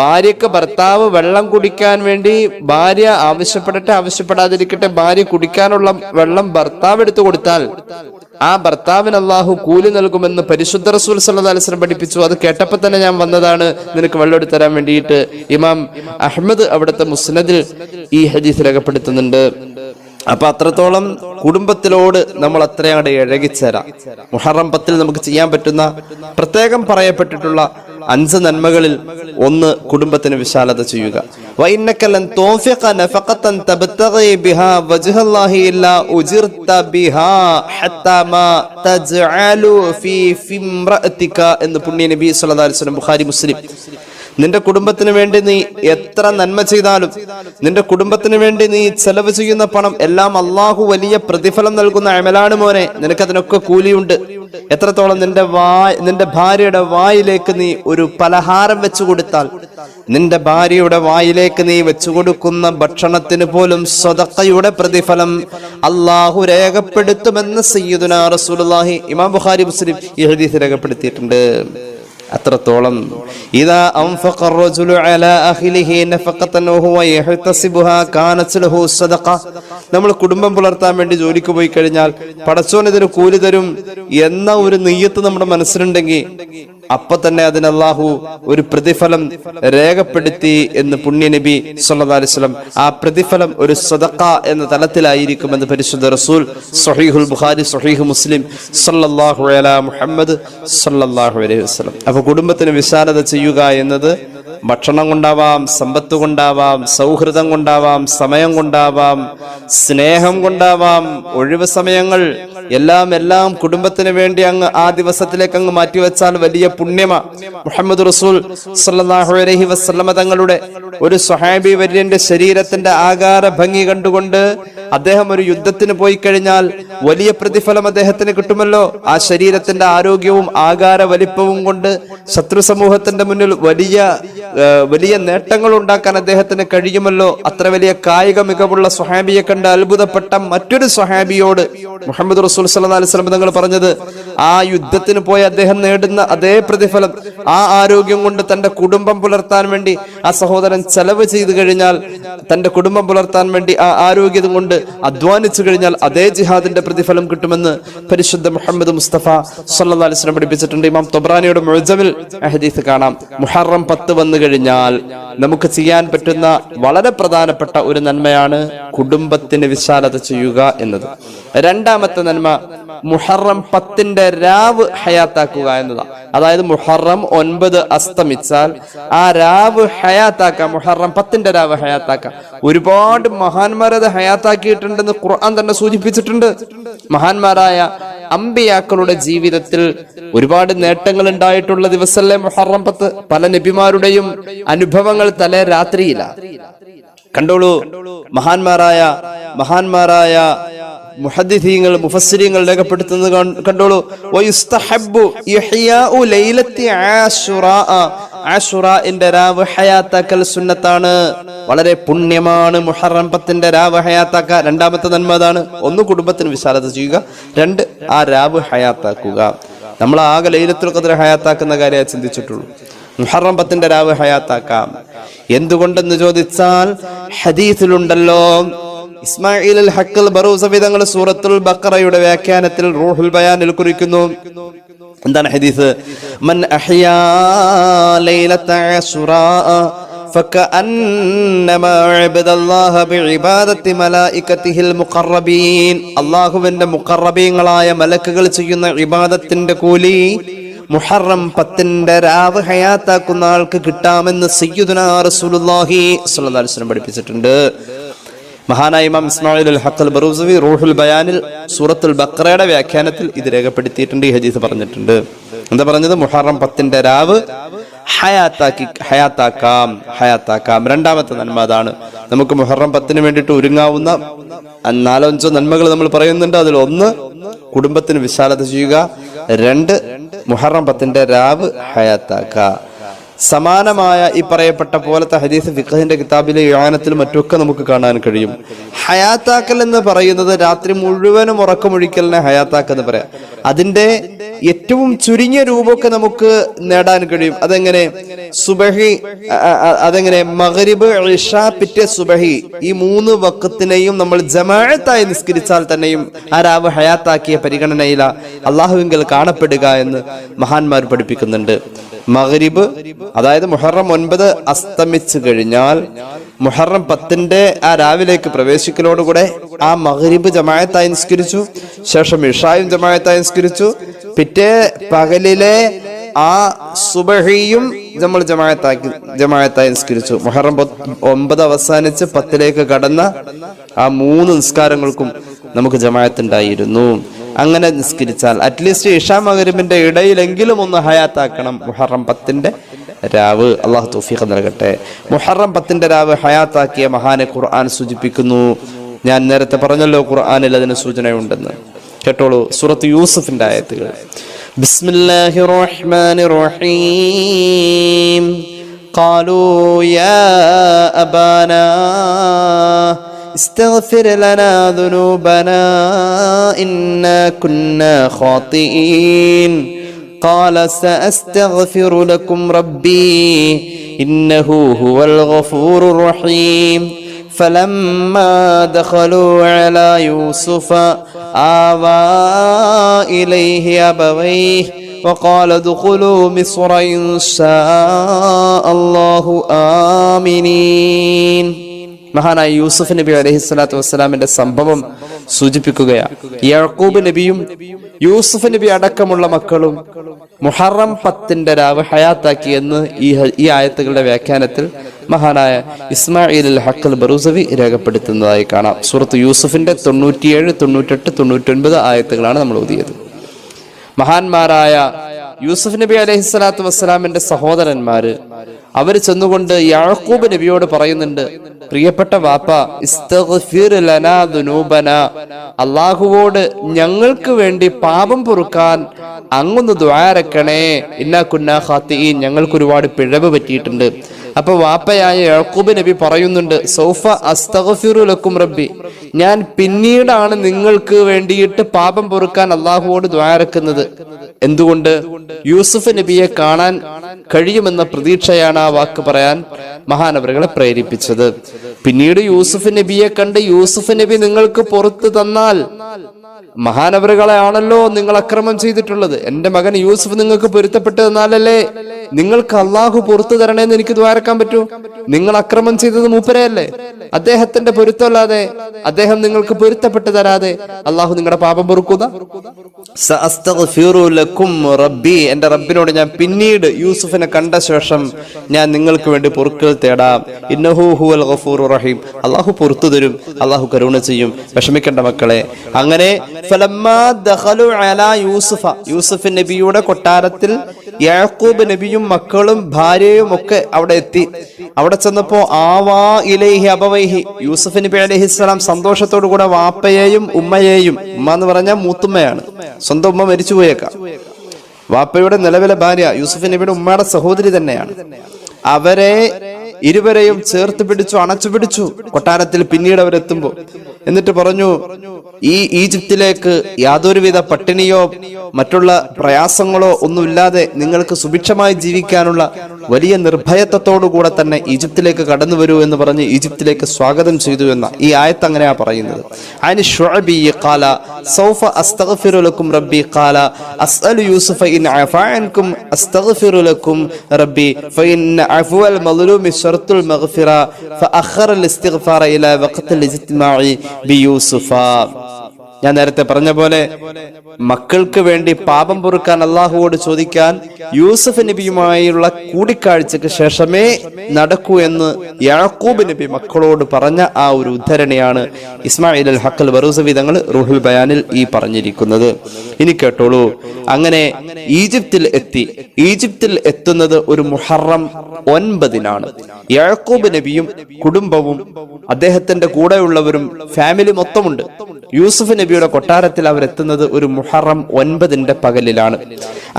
ഭാര്യക്ക് ഭർത്താവ് വെള്ളം കുടിക്കാൻ വേണ്ടി, ഭാര്യ ആവശ്യപ്പെടട്ടെ ആവശ്യപ്പെടാതിരിക്കട്ടെ, ഭാര്യ കുടിക്കാനുള്ള വെള്ളം ഭർത്താവ് എടുത്തു കൊടുത്താൽ ആ ഭർത്താവിന് അള്ളാഹു കൂലി നൽകുമെന്ന് പരിശുദ്ധ റസൂൽ സല്ലല്ലാഹു അലൈഹി വസല്ലം പഠിപ്പിച്ചു. അത് കേട്ടപ്പോ തന്നെ ഞാൻ വന്നതാണ് നിനക്ക് വെള്ളം എടുത്തു തരാൻ വേണ്ടിയിട്ട്. ഇമാം അഹ്മദ് അവിടുത്തെ മുസ്നദിൽ ഈ ഹദീസ് രേഖപ്പെടുത്തുന്നുണ്ട്. അപ്പൊ അത്രത്തോളം കുടുംബത്തിലോട് നമ്മൾ അത്രയാണ് ഇഴകിച്ചേരാം. മുഹറം 10 നമുക്ക് ചെയ്യാൻ പറ്റുന്ന പ്രത്യേകം പറയപ്പെട്ടിട്ടുള്ള 5 നന്മകളിൽ ഒന്ന് കുടുംബത്തിന് വിശാലത ചെയ്യുക. വഇന്നക ലൻ തൗഫിഖ നഫഖതൻ തബ്തഗി ബിഹാ വജ്ഹല്ലാഹി ഇല്ലാ ഉജിർത ബിഹാ ഹത്താ മാ തജ്അലു ഫീ ഫിംറഅതിക എന്ന് പുണ്യ നബി സല്ലല്ലാഹു അലൈഹി വസല്ലം ബുഖാരി മുസ്ലിം. നിന്റെ കുടുംബത്തിന് വേണ്ടി നീ എത്ര നന്മ ചെയ്താലും, നിന്റെ കുടുംബത്തിന് വേണ്ടി നീ ചെലവ് ചെയ്യുന്ന പണം എല്ലാം അള്ളാഹു വലിയ പ്രതിഫലം നൽകുന്ന അമലാണ് മോനെ. നിനക്കതിനൊക്കെ കൂലിയുണ്ട്. എത്രത്തോളം നിന്റെ ഭാര്യയുടെ വായിലേക്ക് നീ ഒരു പലഹാരം വെച്ചു കൊടുത്താൽ, നിന്റെ ഭാര്യയുടെ വായിലേക്ക് നീ വെച്ചു കൊടുക്കുന്ന ഭക്ഷണത്തിന് പോലും സ്വദഖയുടെ പ്രതിഫലം അള്ളാഹു രേഖപ്പെടുത്തുമെന്ന് സയ്യിദുനാ റസൂലുള്ളാഹി ഇമാം ബുഖാരി മുസ്ലിം ഈ ഹദീസ് രേഖപ്പെടുത്തിയിട്ടുണ്ട്. അത്രത്തോളം ഇദാ അൻഫഖ റജുലു അലാ അഖിലിഹി നഫഖതൻ വഹുവ യഹ്തസിബുഹാ കാനത് ലഹു സദഖ. നമ്മൾ കുടുംബം പുലർത്താൻ വേണ്ടി ജോലിക്ക് പോയി കഴിഞ്ഞാൽ പടച്ചോൻ ഇതിന് കൂലി തരും എന്ന ഒരു നിയ്യത്ത് നമ്മുടെ മനസ്സിലുണ്ടെങ്കിൽ അപ്പൊ തന്നെ അതിന് അല്ലാഹു ഒരു പ്രതിഫലം രേഖപ്പെടുത്തി എന്ന് പുണ്യ നബി സല്ലല്ലാഹു അലൈഹി വസല്ലം. ആ പ്രതിഫലം ഒരു സദഖ എന്ന തലത്തിലായിരിക്കുമെന്ന് പരിശുദ്ധ റസൂൽ സ്വഹീഹുൽ ബുഖാരി സ്വഹീഹ് മുസ്ലിം സല്ലല്ലാഹു അലാ മുഹമ്മദ് സല്ലല്ലാഹു അലൈഹി വസല്ലം. അപ്പൊ കുടുംബത്തിന് വിശാലത ചെയ്യുക എന്നത് ഭക്ഷണം കൊണ്ടാവാം, സമ്പത്ത് കൊണ്ടാവാം, സൗഹൃദം കൊണ്ടാവാം, സമയം കൊണ്ടാവാം, സ്നേഹം കൊണ്ടാവാം, ഒഴിവ് സമയങ്ങൾ എല്ലാം കുടുംബത്തിന് വേണ്ടി അങ്ങ് ആ ദിവസത്തിലേക്ക് അങ്ങ് മാറ്റിവെച്ചാൽ വലിയ പുണ്യമാ. മുഹമ്മദ് റസൂൽ സല്ലല്ലാഹു അലൈഹി വസല്ലമ തങ്ങളുടെ ഒരു സ്വഹാബി വര്യന്റെ ശരീരത്തിന്റെ ആകാര ഭംഗി കണ്ടുകൊണ്ട് അദ്ദേഹം ഒരു യുദ്ധത്തിന് പോയി കഴിഞ്ഞാൽ വലിയ പ്രതിഫലം അദ്ദേഹത്തിന് കിട്ടുമല്ലോ. ആ ശരീരത്തിന്റെ ആരോഗ്യവും ആകാര വലിപ്പവും കൊണ്ട് ശത്രു സമൂഹത്തിന്റെ മുന്നിൽ വലിയ വലിയ നേട്ടങ്ങൾ ഉണ്ടാക്കാൻ അദ്ദേഹത്തിന് കഴിയുമല്ലോ. അത്ര വലിയ കായിക മികവുള്ള സ്വഹാബിയെ കണ്ട് അത്ഭുതപ്പെട്ട മറ്റൊരു സ്വഹാബിയോട് മുഹമ്മദ് റസൂൽ സല്ലല്ലാഹു അലൈഹി വസല്ലം തങ്ങൾ പറഞ്ഞത്, ആ യുദ്ധത്തിന് പോയി അദ്ദേഹം നേടുന്ന അതേ പ്രതിഫലം ആ ആരോഗ്യം കൊണ്ട് തന്റെ കുടുംബം പുലർത്താൻ വേണ്ടി ആ സഹോദരൻ ചെലവ് ചെയ്തു കഴിഞ്ഞാൽ, തന്റെ കുടുംബം പുലർത്താൻ വേണ്ടി ആ ആരോഗ്യം കൊണ്ട് അധ്വാനിച്ചു കഴിഞ്ഞാൽ അതേ ജിഹാദിന്റെ പ്രതിഫലം കിട്ടുമെന്ന് പരിശുദ്ധ മുഹമ്മദ് മുസ്തഫ സല്ലല്ലാഹു അലൈഹി വസല്ലം പഠിപ്പിച്ചിട്ടുണ്ട്. ഇമാം തൊബ്രാനിയുടെ മുഅ്ജമിൽ ഹദീസ് കാണാം. മുഹറം 10 വന്നു കഴിഞ്ഞാൽ നമുക്ക് ചെയ്യാൻ പറ്റുന്ന വളരെ പ്രധാനപ്പെട്ട ഒരു നന്മയാണ് കുടുംബത്തിന് വിശാലത ചെയ്യുക എന്നത്. രണ്ടാമത്തെ നന്മ മുഹറം 10 രാവ് ഹയാത്താക്കുക എന്നതാണ്. അതായത് മുഹറം 9 അസ്തമിച്ചാൽ ആ രാവ് ഹയാത്താക്കാം, മുഹറം 10 രാവ് ഹയാത്താക്കാം. ഒരുപാട് മഹാന്മാരത് ഹയാത്താക്കിയിട്ടുണ്ടെന്ന് ഖുർആൻ തന്നെ സൂചിപ്പിച്ചിട്ടുണ്ട്. മഹാന്മാരായ അമ്പിയാക്കളുടെ ജീവിതത്തിൽ ഒരുപാട് നേട്ടങ്ങൾ ഉണ്ടായിട്ടുള്ള ദിവസമല്ലേ മുഹറം 10. പല നബിമാരുടെയും അനുഭവങ്ങൾ തലേ രാത്രിയിലാണ്. കണ്ടോളൂ, മഹാന്മാരായ മുഹദ്ദിഥീങ്ങൾ മുഫസ്സിരീങ്ങൾ രേഖപ്പെടുത്തുന്നത് കണ്ടോളൂ. വയുസ്തഹബ്ബു ഇഹ്യാഉ ലൈലത്തി ആശുറാഇന്റെ രാവ് ഹയാത്താക്കൽ സുന്നത്താണ്. വളരെ പുണ്യമാണ് മുഹറം 10 രാവ് ഹയാത്താക്ക. രണ്ടാമത്തെ നന്മ അതാണ്. ഒന്ന്, കുടുംബത്തിന് വിശാലത ചെയ്യുക. 2, ആ രാവ് ഹയാത്താക്കുക. നമ്മൾ ആകെ ലൈലത്തുൽ ഖദ്ർ ഹയാത്താക്കുന്ന കാര്യമായി ചിന്തിച്ചിട്ടുള്ളൂ. മുഹറം 10 രാവ് ഹയാത്താക്കാം. എന്തുകൊണ്ടെന്ന് ചോദിച്ചാൽ ഹദീസിലുണ്ടല്ലോ, ഇസ്മായിൽ അൽ ഹഖ് ബറൂസവി തങ്ങൾ സൂറത്തുൽ ബഖറയുടെ വ്യാഖ്യാനത്തിൽ റൂഹുൽ ബയാനിൽ കുറിക്കുന്നു. എന്താണ് ഹദീസ്? മൻ അഹ്യാ ലൈലത അശുറാ ഫകഅന്നമാ അബദല്ലാഹ ബിഇബാദത്തി മലായികതിഹിൽ മുഖറബീൻ. അല്ലാഹുവിന്റെ മുഖറബീങ്ങളായ മലക്കുകൾ ചെയ്യുന്ന ഇബാദത്തിന്റെ കൂലി മുഹറം 10 രാവ് ഹയാത്താക്കുന്ന ആൾക്ക് കിട്ടാമെന്ന് സയ്യിദുനാ റസൂലുള്ളാഹി സ്വല്ലല്ലാഹു അലൈഹി വസല്ലം പഠിപ്പിച്ചിട്ടുണ്ട്. മഹാനായ ഇമാം ഇസ്മായിൽ അൽ ഹഖ് ബറൂസവി റൂഹുൽ ബയാനിൽ സൂറത്തുൽ ബഖറയുടെ വ്യാഖ്യാനത്തിൽ ഇത് രേഖപ്പെടുത്തിയിട്ടുണ്ട്. ഈ ഹദീസ് പറഞ്ഞിട്ടുണ്ട്. എന്താ പറഞ്ഞത്? മുഹറം 10 രാവ് ഹയാത്താക്കാം. രണ്ടാമത്തെ നന്മ അതാണ്. നമുക്ക് മുഹറം 10 വേണ്ടിയിട്ട് ഒരുങ്ങാവുന്ന 4-5 നന്മകൾ നമ്മൾ പറയുന്നുണ്ട്. അതിൽ 1, കുടുംബത്തിന് വിശാലത ചെയ്യുക. 2, മുഹറം 10 രാവ് ഹയാത്താക്കുക. സമാനമായ ഈ പറയപ്പെട്ട പോലത്തെ ഹദീസ് ഫിഖഹിന്റെ കിതാബിലെ യാനത്തിലും മറ്റൊക്കെ നമുക്ക് കാണാൻ കഴിയും. ഹയാത്താക്കൽ എന്ന് പറയുന്നത് രാത്രി മുഴുവനും ഉറക്കമൊഴിക്കലിനെ ഹയാത്താക്കൽ എന്ന് പറയാം. അതിന്റെ ഏറ്റവും ചുരുങ്ങിയ രൂപമൊക്കെ നമുക്ക് നേടാൻ കഴിയും. അതെങ്ങനെ? സുബഹി, അതെങ്ങനെ? മഗ്രിബ്, ഇശ, പിറ്റേ സുബഹി, ഈ 3 വഖത്തിനെയും നമ്മൾ ജമാഅത്തായി നിസ്കരിച്ചാൽ തന്നെയും ആ രാവ് ഹയാത്താക്കിയ പരിഗണനയില അള്ളാഹുവിങ്കൽ കാണപ്പെടുക എന്ന് മഹാന്മാർ പഠിപ്പിക്കുന്നുണ്ട്. മഗ്രിബ്, അതായത് മുഹറം 9 അസ്തമിച്ചു കഴിഞ്ഞാൽ മുഹറം 10 ആ രാവിലേക്ക് പ്രവേശിക്കലോടുകൂടെ ആ മഗ്രിബ് ജമാഅത്തായി നിസ്കരിച്ചു, ശേഷം ഇശായും ജമാഅത്തായി നിസ്കരിച്ചു, പിറ്റേ പകലിലെ ആ സുബഹിയും നമ്മൾ ജമാഅത്തായി നിസ്കരിച്ചു. മുഹറം 9 അവസാനിച്ച് 10ലേക്ക് കടന്ന ആ 3 നിസ്കാരങ്ങൾക്കും നമുക്ക് ജമാഅത്തുണ്ടായിരുന്നു. അങ്ങനെ നിസ്കരിച്ചാൽ അറ്റ്ലീസ്റ്റ് ഇശാ മഗ്രിബിന്റെ ഇടയിലെങ്കിലും ഒന്ന് ഹയാത്താക്കണം മുഹറം 10 രാവ്. അള്ളാഹു തൗഫീഖ് നൽകട്ടെ. മുഹറം 10 രാവ് ഹയാത്താക്കിയ മഹാനെ ഖുർആൻ സൂചിപ്പിക്കുന്നു. ഞാൻ നേരത്തെ പറഞ്ഞല്ലോ ഖുർആനിൽ അതിന് സൂചനയുണ്ടെന്ന്. കേട്ടോളൂ, സൂറത്ത് യൂസുഫിന്റെ ആയത്തുകൾ. ബിസ്മില്ലാഹിർ റഹ്മാനിർ റഹീം. ഖാലൂ യാ അബാനാ استغفر لنا ذنوبنا إنا كنا خاطئين قال سأستغفر لكم ربي إنه هو الغفور الرحيم فلما دخلوا على يوسف آوى إليه أبويه وقال ادخلوا مصر إن شاء الله آمنين. മഹാനായ യൂസുഫ് നബി അലൈഹി സ്വലാത്തു വസ്സലാമിന്റെ സംഭവം സൂചിപ്പിക്കുകയാണ്. യാക്കൂബ് നബിയും യൂസുഫ് നബി അടക്കമുള്ള മക്കളും മുഹറം 10 രാവ് ഹയാത്താക്കിയെന്ന് ഈ ആയത്തുകളുടെ വ്യാഖ്യാനത്തിൽ മഹാനായ ഇസ്മായിൽ അൽ ഹഖ് ബറൂസവി രേഖപ്പെടുത്തുന്നതായി കാണാം. സൂറത്ത് യൂസുഫിന്റെ 97, 98, 99 ആയത്തുകളാണ് നമ്മൾ ഓതിയത്. മഹാന്മാരായ യൂസുഫ് നബി അലൈഹി സ്വലാത്തു വസ്സലാമിന്റെ സഹോദരന്മാര് അവർ ചെന്നുകൊണ്ട് യാക്കൂബ് നബിയോട് പറയുന്നുണ്ട്, പ്രിയപ്പെട്ട വാപ്പ, ഇസ്തഗ്ഫിർ ലനാ ദുനൂബനാ, അല്ലാഹുവോട് ഞങ്ങൾക്ക് വേണ്ടി പാപം പൊറുക്കാൻ അങ്ങൊന്ന് ദുആ ഇറക്കണേ. ഇന്നാ കുന്നാ ഖാത്തിഈൻ, ഞങ്ങൾക്ക് ഒരുപാട് പിഴവ് പറ്റിയിട്ടുണ്ട്. അപ്പൊ വാപ്പയായ യാക്കൂബ് നബി പറയുന്നുണ്ട്, സൗഫ അസ്തഗ്ഫിറു ലക്കും റബ്ബി, ഞാൻ പിന്നീടാണ് നിങ്ങൾക്ക് വേണ്ടിയിട്ട് പാപം പൊറുക്കാൻ അള്ളാഹുവോട് ദ്വാരക്കുന്നത്. എന്തുകൊണ്ട്? യൂസുഫ് നബിയെ കാണാൻ കഴിയുമെന്ന പ്രതീക്ഷയാണ് ആ വാക്ക് പറയാൻ മഹാനവറുകളെ പ്രേരിപ്പിച്ചത്. പിന്നീട് യൂസുഫ് നബിയെ കണ്ട് യൂസുഫ് നബി നിങ്ങൾക്ക് പുറത്തു തന്നാൽ, മഹാനവറുകളെ ആണല്ലോ നിങ്ങൾ അക്രമം ചെയ്തിട്ടുള്ളത്, എന്റെ മകൻ യൂസുഫ് നിങ്ങൾക്ക് പൊരുത്തപ്പെട്ടു തന്നാലല്ലേ നിങ്ങൾക്ക് അള്ളാഹു പുറത്തു തരണേന്ന് എനിക്ക് ദ്വാരക്കാൻ പറ്റൂ. നിങ്ങൾ അക്രമം ചെയ്തത് മൂപ്പരെയല്ലേ, അദ്ദേഹത്തിന്റെ പൊരുത്തമല്ലാതെ, അദ്ദേഹം നിങ്ങൾക്ക് പൊരുത്തപ്പെട്ടു തരാതെ അള്ളാഹു നിങ്ങളുടെ പാപം പൊറുക്കുക. റബ്ബി, എന്റെ റബ്ബിനോട് ഞാൻ പിന്നീട് യൂസുഫിനെ കണ്ട ശേഷം ഞാൻ നിങ്ങൾക്ക് വേണ്ടി പൊറുക്കൽ തേടാം. ഇന്നഹു ഹുവൽ ഗഫൂറുർ റഹീം, അള്ളാഹു പൊറുത്തു തരും, അള്ളാഹു കരുണ ചെയ്യും, വിഷമിക്കേണ്ട മക്കളെ. അങ്ങനെ യൂസുഫ് നബിയുടെ കൊട്ടാരത്തിൽ യാക്കൂബ് നബിയും മക്കളും ഭാര്യയും ഒക്കെ അവിടെ എത്തി. അവിടെ ചെന്നപ്പോ ആവാ ഇലൈഹി അബവൈഹി, യൂസുഫ് നബി അലൈഹിസ്സലാം സന്തോഷത്തോടു കൂടെ വാപ്പയെയും ഉമ്മയെയും, ഉമ്മ എന്ന് പറഞ്ഞാൽ മൂത്തുമ്മയാണ്, സ്വന്തം ഉമ്മ മരിച്ചുപോയേക്കാം, വാപ്പയുടെ നിലവിലെ ഭാര്യ യൂസുഫ് നബിയുടെ ഉമ്മയുടെ സഹോദരി തന്നെയാണ്, അവരെ ഇരുവരെയും ചേർത്ത് പിടിച്ചു, അണച്ചു പിടിച്ചു കൊട്ടാരത്തിൽ. പിന്നീട് അവരെത്തുമ്പോ എന്നിട്ട് പറഞ്ഞു, ഈ ഈജിപ്തിലേക്ക് യാതൊരുവിധ പട്ടിണിയോ മറ്റുള്ള പ്രയാസങ്ങളോ ഒന്നുമില്ലാതെ നിങ്ങൾക്ക് സുഭിക്ഷമായി ജീവിക്കാനുള്ള വലിയ നിർഭയത്വത്തോടുകൂടെ തന്നെ ഈജിപ്തിലേക്ക് കടന്നു വരൂ എന്ന് പറഞ്ഞ് ഈജിപ്തിലേക്ക് സ്വാഗതം ചെയ്തു എന്ന ഈ ആയത്ത് അങ്ങനെയാ പറയുന്നത്. അനി ശുഅബി ഖാല സൗഫ അസ്തഗ്ഫിറു ലക്കും റബ്ബി ഖാല അസ്അലു യൂസുഫ ഇൻ അഫാ അൻകും അസ്തഗ്ഫിറു ലക്കും റബ്ബി ഫഇന്ന അഫ്വൽ മദ്ലൂമി ശർത്തുൽ മഗ്ഫിറ ഫഅഖറ അൽ ഇസ്തിഗ്ഫാറ ഇലാ വഖ്തിൽ ഇജ്തിമാഇ ബിയൂസുഫ. ഞാൻ നേരത്തെ പറഞ്ഞ പോലെ മക്കൾക്ക് വേണ്ടി പാപം പൊറുക്കാൻ അള്ളാഹുവോട് ചോദിക്കാൻ യൂസുഫ് നബിയുമായുള്ള കൂടിക്കാഴ്ചക്ക് ശേഷമേ നടക്കൂ എന്ന് യാക്കൂബ് നബി മക്കളോട് പറഞ്ഞ ആ ഒരു ഉദ്ധരണിയാണ് ഇസ്മായിൽ അൽ ഹഖൽ ബറൂസവി തങ്ങൾ റൂഹുൽ ബയാനിൽ ഈ പറഞ്ഞിരിക്കുന്നത്. ഇനി കേട്ടോളൂ. അങ്ങനെ ഈജിപ്തിൽ എത്തി. ഈജിപ്തിൽ എത്തുന്നത് ഒരു മുഹറം 9-നാണ്. യാക്കൂബ് നബിയും കുടുംബവും അദ്ദേഹത്തിന്റെ കൂടെയുള്ളവരും ഫാമിലി മൊത്തമുണ്ട്. യൂസുഫ് നബിയുടെ കൊട്ടാരത്തിൽ അവരെത്തുന്നത് ഒരു മുഹറം 9 പകലിലാണ്.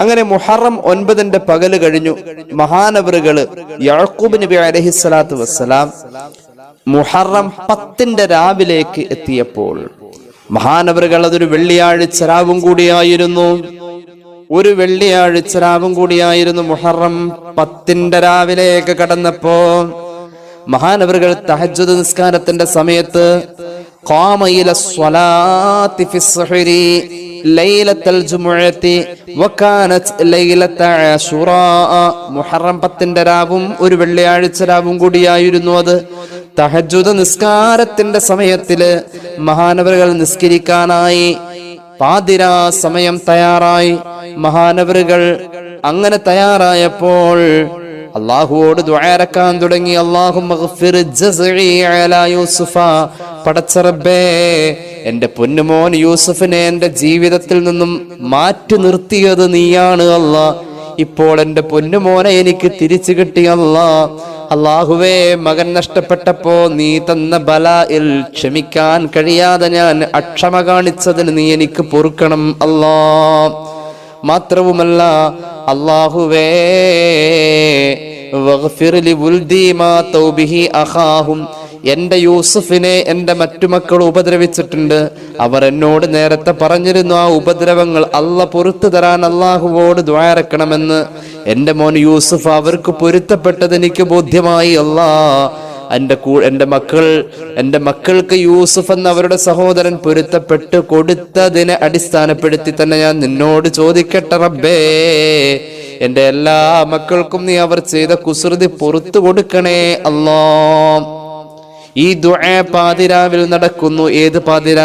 അങ്ങനെ മുഹറം 9 പകല് കഴിഞ്ഞു. മഹാനവറുകള് യാക്കൂബ് നബി അലൈഹിസ്സലാത്തു വസ്സലാം മുഹറം 10 രാവിലേക്ക് എത്തിയപ്പോൾ, മഹാനവറുകൾ അതൊരു വെള്ളിയാഴ്ച രാവും കൂടിയായിരുന്നു. ഒരു വെള്ളിയാഴ്ച രാവും കൂടിയായിരുന്നു. മുഹറം 10 രാവിലേക്ക് കടന്നപ്പോ മഹാനവറുകൾ തഹജ്ജുദ് നിസ്കാരത്തിന്റെ സമയത്ത് ഖാമ ഇല സ്വലാത്തി ഫി സ്ഹരി ലൈലത്തുൽ ജുമുഅത്തി വകാനത് ലൈലത അശുറാ. മുഹറം 10 രാവും ഒരു വെള്ളിയാഴ്ച രാവും കൂടിയായിരുന്നു അത്. തഹജ്ജുദ് നിസ്കാരത്തിന്റെ സമയത്തില് മഹാനവറുകൾ നിസ്കരിക്കാനായി പാതിരാ സമയം തയ്യാറായി. മഹാനവറുകൾ അങ്ങനെ തയ്യാറായപ്പോൾ അള്ളാഹുവോട് ദുആരക്കാൻ തുടങ്ങി. അല്ലാഹുമ്മഗ്ഫിർ ജസ്ഇ അലാ യൂസുഫ, പടച്ച റബ്ബേ, എന്റെ പൊന്നുമോൻ യൂസുഫിനെ എന്റെ ജീവിതത്തിൽ നിന്നും മാറ്റി നിർത്തിയത് നീയാണ് അല്ലാ. ഇപ്പോൾ എന്റെ പൊന്നുമോനെ എനിക്ക് തിരിച്ചു കിട്ടി അല്ലാ. അല്ലാഹുവേ, മകൻ നഷ്ടപ്പെട്ടപ്പോ നീ തന്ന ബലായിൽ ക്ഷമിക്കാൻ കഴിയാതെ ഞാൻ അക്ഷമ കാണിച്ചതിന് നീ എനിക്ക് പൊറുക്കണം അല്ലാ. മാത്രവുമല്ല അല്ലാഹുവേ, വഗ്ഫിർ ലിവുൽദി മാ തൗബിഹി അഖാഹും, എന്റെ യൂസുഫിനെ എന്റെ മറ്റു മക്കൾ ഉപദ്രവിച്ചിട്ടുണ്ട്. അവർ എന്നോട് നേരത്തെ പറഞ്ഞിരുന്നു ആ ഉപദ്രവങ്ങൾ അല്ല പൊറുത്തു തരാൻ അള്ളാഹുവോട് ദ്വാരക്കണമെന്ന്. എന്റെ മോൻ യൂസുഫ് അവർക്ക് പൊരുത്തപ്പെട്ടത് എനിക്ക് ബോധ്യമായി അല്ലാ. എന്റെ മക്കൾക്ക് യൂസുഫ് എന്ന അവരുടെ സഹോദരൻ പൊരുത്തപ്പെട്ട് കൊടുത്തതിനെ അടിസ്ഥാനപ്പെടുത്തി തന്നെ ഞാൻ നിന്നോട് ചോദിക്കട്ടെ റബ്ബേ, എന്റെ എല്ലാ മക്കൾക്കും നീ അവർ ചെയ്ത കുസൃതി പൊറുത്തു കൊടുക്കണേ അല്ലാ. ഈ ദുആ പാതിരാവിൽ നടക്കുന്നു. ഏത് പാതിര?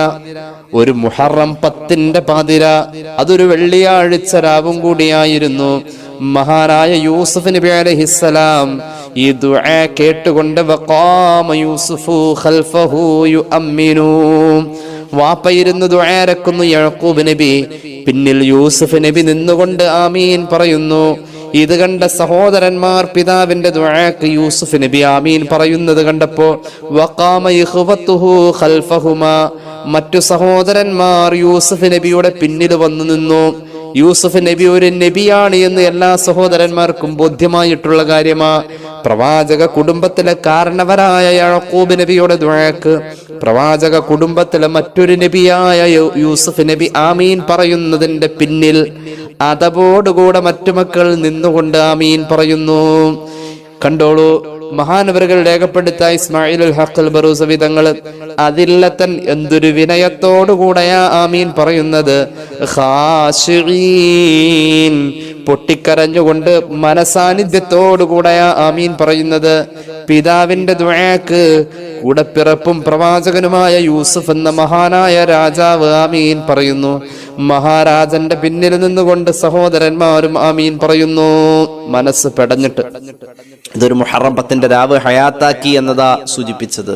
ഒരു മുഹറം 10 പാതിര. അതൊരു വെള്ളിയാഴ്ച രാവും കൂടിയായിരുന്നു. മഹാനായ യൂസുഫ് നബി അലൈഹിസ്സലാം ഈ ദുആ കേട്ടുകൊണ്ട് വഖാമ യൂസുഫു ഖൽഫഹു യുഅമ്മിനു, വാപ്പയിരുന്ന് ദുആരക്കുന്നു യാക്കൂബ് നബി. പിന്നിൽ യൂസുഫ് നബി നിന്നുകൊണ്ട് ആമീൻ പറയുന്നു. ഇത് കണ്ട സഹോദരന്മാർ പിതാവിന്റെ ദുആക്ക് യൂസുഫ് നബി ആമീൻ പറയുന്നത് കണ്ടപ്പോ വഖാമ ഇഖ്വതുഹു ഖൽഫഹുമാ, മറ്റു സഹോദരന്മാർ യൂസുഫ് നബിയുടെ പിന്നിൽ വന്നു നിന്നു. യൂസുഫ് നബി ഒരു നബിയാണ് എന്ന് എല്ലാ സഹോദരന്മാർക്കും ബോധ്യമായിട്ടുള്ള കാര്യമാ. പ്രവാചക കുടുംബത്തിലെ കാരണവരായ യാക്കൂബ് നബിയുടെ ദുആക്ക് പ്രവാചക കുടുംബത്തിലെ മറ്റൊരു നബിയായ യൂസുഫ് നബി ആമീൻ പറയുന്നതിന്റെ പിന്നിൽ അതബോടുകൂടെ മറ്റു മക്കൾ നിന്നുകൊണ്ട് ആമീൻ പറയുന്നു. കണ്ടോളൂ, മഹാനവറുകൾ രേഖപ്പെടുത്ത ഇസ്മായിലുൽ ഹഖ് ബറൂസവി തങ്ങൾ അതില്ലത്തൻ എന്തൊരു വിനയത്തോടുകൂടെയാ ആമീൻ പറയുന്നത്. ഖാശിഈൻ, പൊട്ടിക്കരഞ്ഞുകൊണ്ട് മനസാന്നിധ്യത്തോടുകൂടെയാ ആമീൻ പറയുന്നത്. പിതാവിന്റെ ദുആക്ക് കൂടപ്പിറപ്പും പ്രവാചകനുമായ യൂസുഫ് എന്ന മഹാനായ രാജാവ് ആമീൻ പറയുന്നു. മഹാരാജന്റെ പിന്നിൽ നിന്നുകൊണ്ട് സഹോദരന്മാരും ആമീൻ പറയുന്നു, മനസ്സ് പെടഞ്ഞിട്ട്. ഇതൊരു മുഹറം 10 രാവ് ഹയാത്താക്കി എന്നതാ സൂചിപ്പിച്ചത്.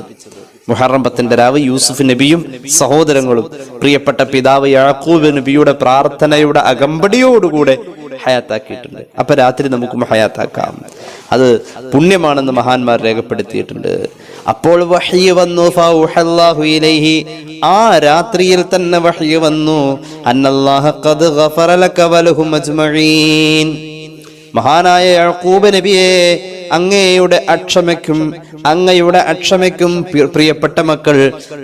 മുഹറം 10 രാവ് യൂസുഫ് നബിയും സഹോദരങ്ങളും പ്രിയപ്പെട്ട പിതാവ് യാക്കൂബ് നബിയുടെ പ്രാർത്ഥനയുടെ അകമ്പടിയോടുകൂടെ ഹയാത്താക്കിയിട്ടുണ്ട്. അപ്പൊ രാത്രി നമുക്കും ഹയാത്താക്കാം, അത് പുണ്യമാണെന്ന് മഹാന്മാർ രേഖപ്പെടുത്തിയിട്ടുണ്ട്. അപ്പോൾ വഹ്യ് വന്നു, ഫൗഹല്ലാഹു ഇലൈഹി, ആ രാത്രിയിൽ തന്നെ വഹ്യ് വന്നു, അന്നല്ലാഹ ഖദ് ഗഫറ ലക വലഹും അജ്മഈൻ. മഹാനായ യാക്കൂബ് നബിയെ, അങ്ങയുടെ അക്ഷമയ്ക്കും പ്രിയപ്പെട്ട മക്കൾ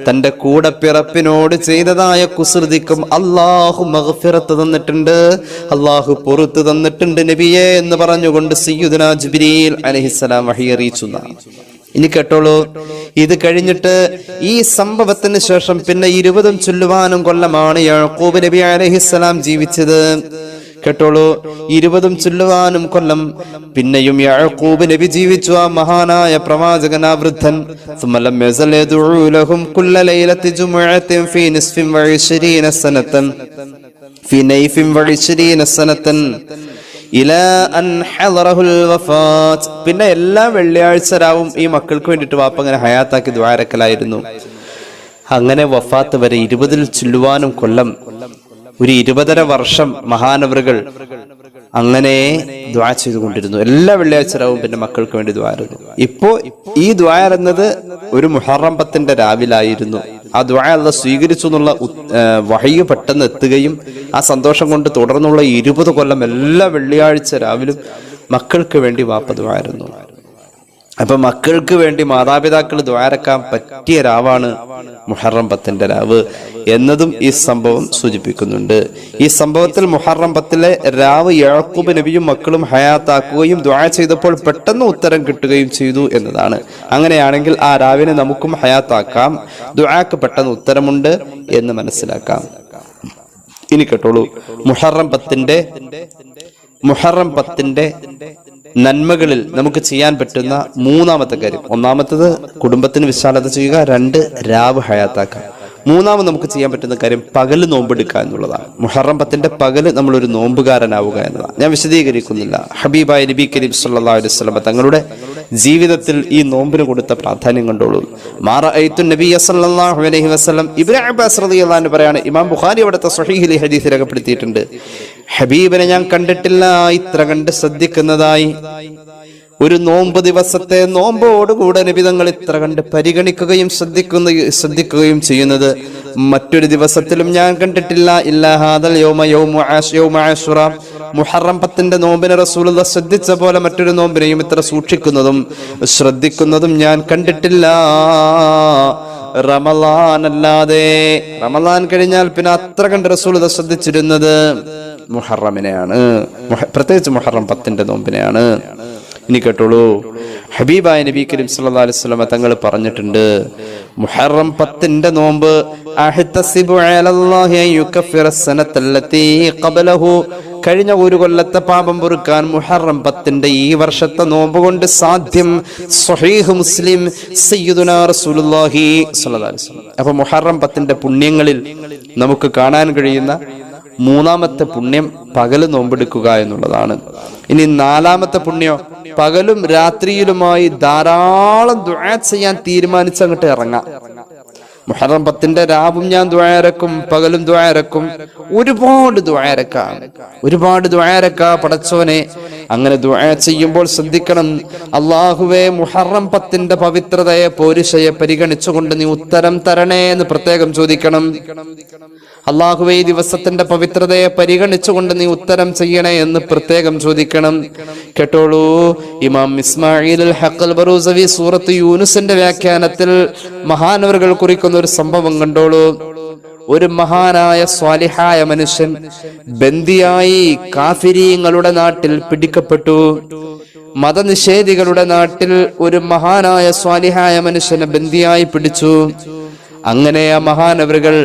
തന്റെ കൂടെ പിറപ്പിനോട് ചെയ്തതായ കുസൃതിക്കും അല്ലാഹു മഗ്ഫിറത്ത് തന്നിട്ടുണ്ട്, അല്ലാഹു പൊറുത്ത് തന്നിട്ടുണ്ട് നബിയെ എന്ന് പറഞ്ഞുകൊണ്ട് സയ്യിദുനാ ജിബ്രീൽ അലൈഹിസ്സലാം വഹി അറിയിച്ചു. ഇനി കേട്ടോളൂ, ഇത് കഴിഞ്ഞിട്ട് ഈ സംഭവത്തിന് ശേഷം പിന്നെ 20 ചൊല്ലുവാനും കൊല്ലമാണ് യാക്കൂബ് നബി അലൈഹിസ്സലാം ജീവിച്ചത്. കേട്ടോളൂ, 20 ചൊല്ലുവാനും കൊല്ലം പിന്നെയും യാക്കൂബ് നബി ജീവിച്ചു. ആ മഹാനായ പ്രവാചകൻ, ആ വൃദ്ധൻ. പിന്നെ എല്ലാ വെള്ളിയാഴ്ച രാവും ഈ മക്കൾക്ക് വേണ്ടിയിട്ട് വാപ്പ അങ്ങനെ ഹയാത്താക്കി ദുആരക്കലായിരുന്നു. അങ്ങനെ വഫാത്ത് വരെ 20 ചൊല്ലുവാനും കൊല്ലം, ഒരു 20.5 വർഷം മഹാനവറുകൾ അങ്ങനെ ദുആ ചെയ്തുകൊണ്ടിരുന്നു. എല്ലാ വെള്ളിയാഴ്ച രാവും പിന്നെ മക്കൾക്ക് വേണ്ടി ദുആയിരുന്നു. ഇപ്പോ ഈ ദുആ എന്നത് ഒരു മുഹറം 10 രാവിലായിരുന്നു. ആ ദുആ അല്ലാഹു സ്വീകരിച്ചു എന്നുള്ള വഹയ്യ് പെട്ടെന്ന് എത്തുകയും ആ സന്തോഷം കൊണ്ട് തുടർന്നുള്ള 20 കൊല്ലം എല്ലാ വെള്ളിയാഴ്ച രാവിലും മക്കൾക്ക് വേണ്ടി വാപ്പ ദുആയിരുന്നു. അപ്പൊ മക്കൾക്ക് വേണ്ടി മാതാപിതാക്കൾ ദുആരക്കാൻ പറ്റിയ രാവാണ് മുഹറം 10 രാവ് എന്നതും ഈ സംഭവം സൂചിപ്പിക്കുന്നുണ്ട്. ഈ സംഭവത്തിൽ മുഹറം 10 രാവ് യാക്കൂബ് നബിയും മക്കളും ഹയാത്താക്കുകയും ദുആ ചെയ്തപ്പോൾ പെട്ടെന്ന് ഉത്തരം കിട്ടുകയും ചെയ്തു എന്നതാണ്. അങ്ങനെയാണെങ്കിൽ ആ രാവിനെ നമുക്കും ഹയാത്താക്കാം, ദുആക്ക് പെട്ടെന്ന് ഉത്തരമുണ്ട് എന്ന് മനസ്സിലാക്കാം. ഇനി കേട്ടോളൂ, മുഹറം 10 നന്മകളിൽ നമുക്ക് ചെയ്യാൻ പറ്റുന്ന 3-ാമത്തെ കാര്യം. 1-ാമത്തത് കുടുംബത്തിന് വിശാലത ചെയ്യുക, 2 രാവ് ഹയാത്താക്കുക. 3-ാമത് നമുക്ക് ചെയ്യാൻ പറ്റുന്ന കാര്യം പകല് നോമ്പെടുക്കുക എന്നുള്ളതാണ്. മുഹറം 10 പകല് നമ്മളൊരു നോമ്പുകാരനാവുക എന്നതാണ്. ഞാൻ വിശദീകരിക്കുന്നില്ല. ഹബീബായ നബി കരീം സല്ലല്ലാഹു അലൈഹി വസല്ലം തങ്ങളുടെ ജീവിതത്തിൽ ഈ നോമ്പിന് കൊടുത്ത പ്രാധാന്യം കണ്ടോളൂ. മാറഅയ്തു നബിയ സല്ലല്ലാഹു അലൈഹി വസല്ലം, ഇബ്നു അബ്ബാസ് റളിയല്ലാഹു അൻഹു പറയാണ്, ഇമാം ബുഖാരി അവിടുത്തെ സ്വഹീഹിൽ ഹദീസ് രേഖപ്പെടുത്തിയിട്ടുണ്ട്, ഹബീബിനെ ഞാൻ കണ്ടിട്ടില്ല ഇത്ര കണ്ട് ശ്രദ്ധിക്കുന്നതായി. ഒരു നോമ്പ് ദിവസത്തെ നോമ്പോടുകൂടെ നബി തങ്ങൾ ഇത്ര കണ്ട് പരിഗണിക്കുകയും ശ്രദ്ധിക്കുകയും ചെയ്യുന്നത് മറ്റൊരു ദിവസത്തിലും ഞാൻ കണ്ടിട്ടില്ല. ഇല്ലാ ഹാദൽ യൗമ ആശുറ, മുഹറം 10 നോമ്പിനെ റസൂലുള്ളാഹി ശ്രദ്ധിച്ച പോലെ മറ്റൊരു നോമ്പിനെയും ഇത്ര സൂക്ഷിക്കുന്നതും ശ്രദ്ധിക്കുന്നതും ഞാൻ കണ്ടിട്ടില്ല. റമളാൻ അല്ലാതെ, റമളാൻ കഴിഞ്ഞാൽ പിന്നെ അത്ര കണ്ട് റസൂലുള്ളാഹി ശ്രദ്ധിച്ചിരുന്നത് മുഹറമിനെയാണ്, പ്രത്യേകിച്ച് മുഹറം 10 നോമ്പിനെയാണ്. ഇനി കേട്ടോളൂ, ഹബീബായ നബി കരീം സല്ലല്ലാഹു അലൈഹി വസല്ലം തങ്ങൾ പറഞ്ഞിട്ടുണ്ട്, മുഹറം 10 നോമ്പ് അഹ്തസിബു അലല്ലാഹി അൻ യുകഫിറ സനത്തല്ലതി ഖബലഹു, കഴിഞ്ഞ ഒരു കൊല്ലത്തെ പാപം പൊറുക്കാൻ മുഹറം 10 ഈ വർഷത്തെ നോമ്പ് കൊണ്ട് സാധ്യം. സ്വഹീഹ് മുസ്ലിം, സയ്യിദുനാ റസൂലുള്ളാഹി സ്വല്ലല്ലാഹു അലൈഹി വസല്ലം. അപ്പോൾ മുഹറം 10 പുണ്യങ്ങളിൽ നമുക്ക് കാണാൻ കഴിയുന്ന 3-ാമത്തെ പുണ്യം പകല് നോമ്പെടുക്കുക എന്നുള്ളതാണ്. ഇനി 4-ാമത്തെ പുണ്യം, പകലും രാത്രിയിലുമായി ധാരാളം ദുആ ചെയ്യാൻ തീരുമാനിച്ച് അങ്ങോട്ട് ഇറങ്ങാം. മുഹറം 10 രാവും ഞാൻ ദുആരക്കും, പകലും ദുആരക്കും, ഒരുപാട് ദുആരക്കാം പടച്ചോനെ. അങ്ങനെ ദുആ ചെയ്യുമ്പോൾ ശ്രദ്ധിക്കണം, അല്ലാഹുവേ മുഹറം 10 പവിത്രതയെ പോരിശയെ പരിഗണിച്ചുകൊണ്ട് നീ ഉത്തരം തരണേ എന്ന് പ്രത്യേകം ചോദിക്കണം. അള്ളാഹുവേ ഈ ദിവസത്തിന്റെ പവിത്രതയെ പരിഗണിച്ചുകൊണ്ട് നീ ഉത്തരം ചെയ്യണേ എന്ന് പ്രത്യേകം ചോദിക്കണം. കേട്ടോളൂ, ഇമാം ഇസ്മായിൽ അൽ ഹഖ് അൽ ബറൂസവി സൂറത്ത് യൂനുസിന്റെ വ്യാഖ്യാനത്തിൽ മഹാനവറുകൾ കുറിക്കുന്ന ഒരു സംഭവം കണ്ടോളൂ. ഒരു മഹാനായ സ്വാലിഹായ മനുഷ്യൻ ബന്ദിയായി കാഫിരീങ്ങളുടെ നാട്ടിൽ പിടിക്കപ്പെട്ടു. മതനിഷേധികളുടെ നാട്ടിൽ ഒരു മഹാനായ സ്വാലിഹായ മനുഷ്യനെ ബന്ദിയായി പിടിച്ചു. അങ്ങനെ ആ മഹാനവറുകൾ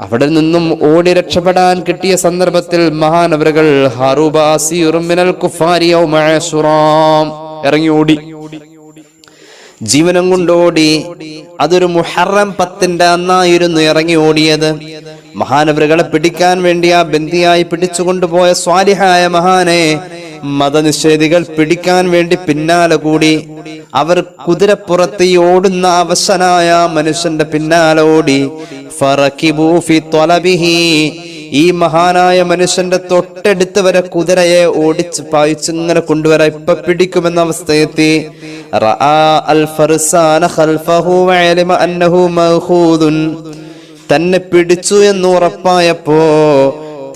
അവിടെ നിന്നും ഓടി രക്ഷപ്പെടാൻ കിട്ടിയ സന്ദർഭത്തിൽ മഹാനവറുകൾ ഇറങ്ങി ഓടി, ജീവനം കൊണ്ടോടി. അതൊരു മുഹറം 10 അന്നായിരുന്നു ഇറങ്ങി ഓടിയത്. മഹാനവറുകളെ പിടിക്കാൻ വേണ്ടി ആ ബന്ദിയായി പിടിച്ചുകൊണ്ടുപോയ സ്വാലിഹായ മഹാനെ മതനിഷേധികൾ പിടിക്കാൻ വേണ്ടി പിന്നാലെ കൂടി. അവർ കുതിരപ്പുറത്ത് ഓടുന്ന അവശനായ മനുഷ്യന്റെ പിന്നാലെ ഓടി. ഫറകിബു ഫി ത്വലബിഹി, ഈ മഹാനായ മനുഷ്യന്റെ തൊട്ടടുത്ത് വരെ കുതിരയെ ഓടിച്ച് പായിച്ചിങ്ങനെ കൊണ്ടുവരാ, ഇപ്പൊ പിടിക്കുമെന്ന അവസ്ഥയെത്തി. റആ അൽ ഫർസാന ഖൽഫഹു വഅലിമ അന്നഹു മഖൂദുൻ, തന്നെ പിടിച്ചു എന്ന് ഉറപ്പായപ്പോ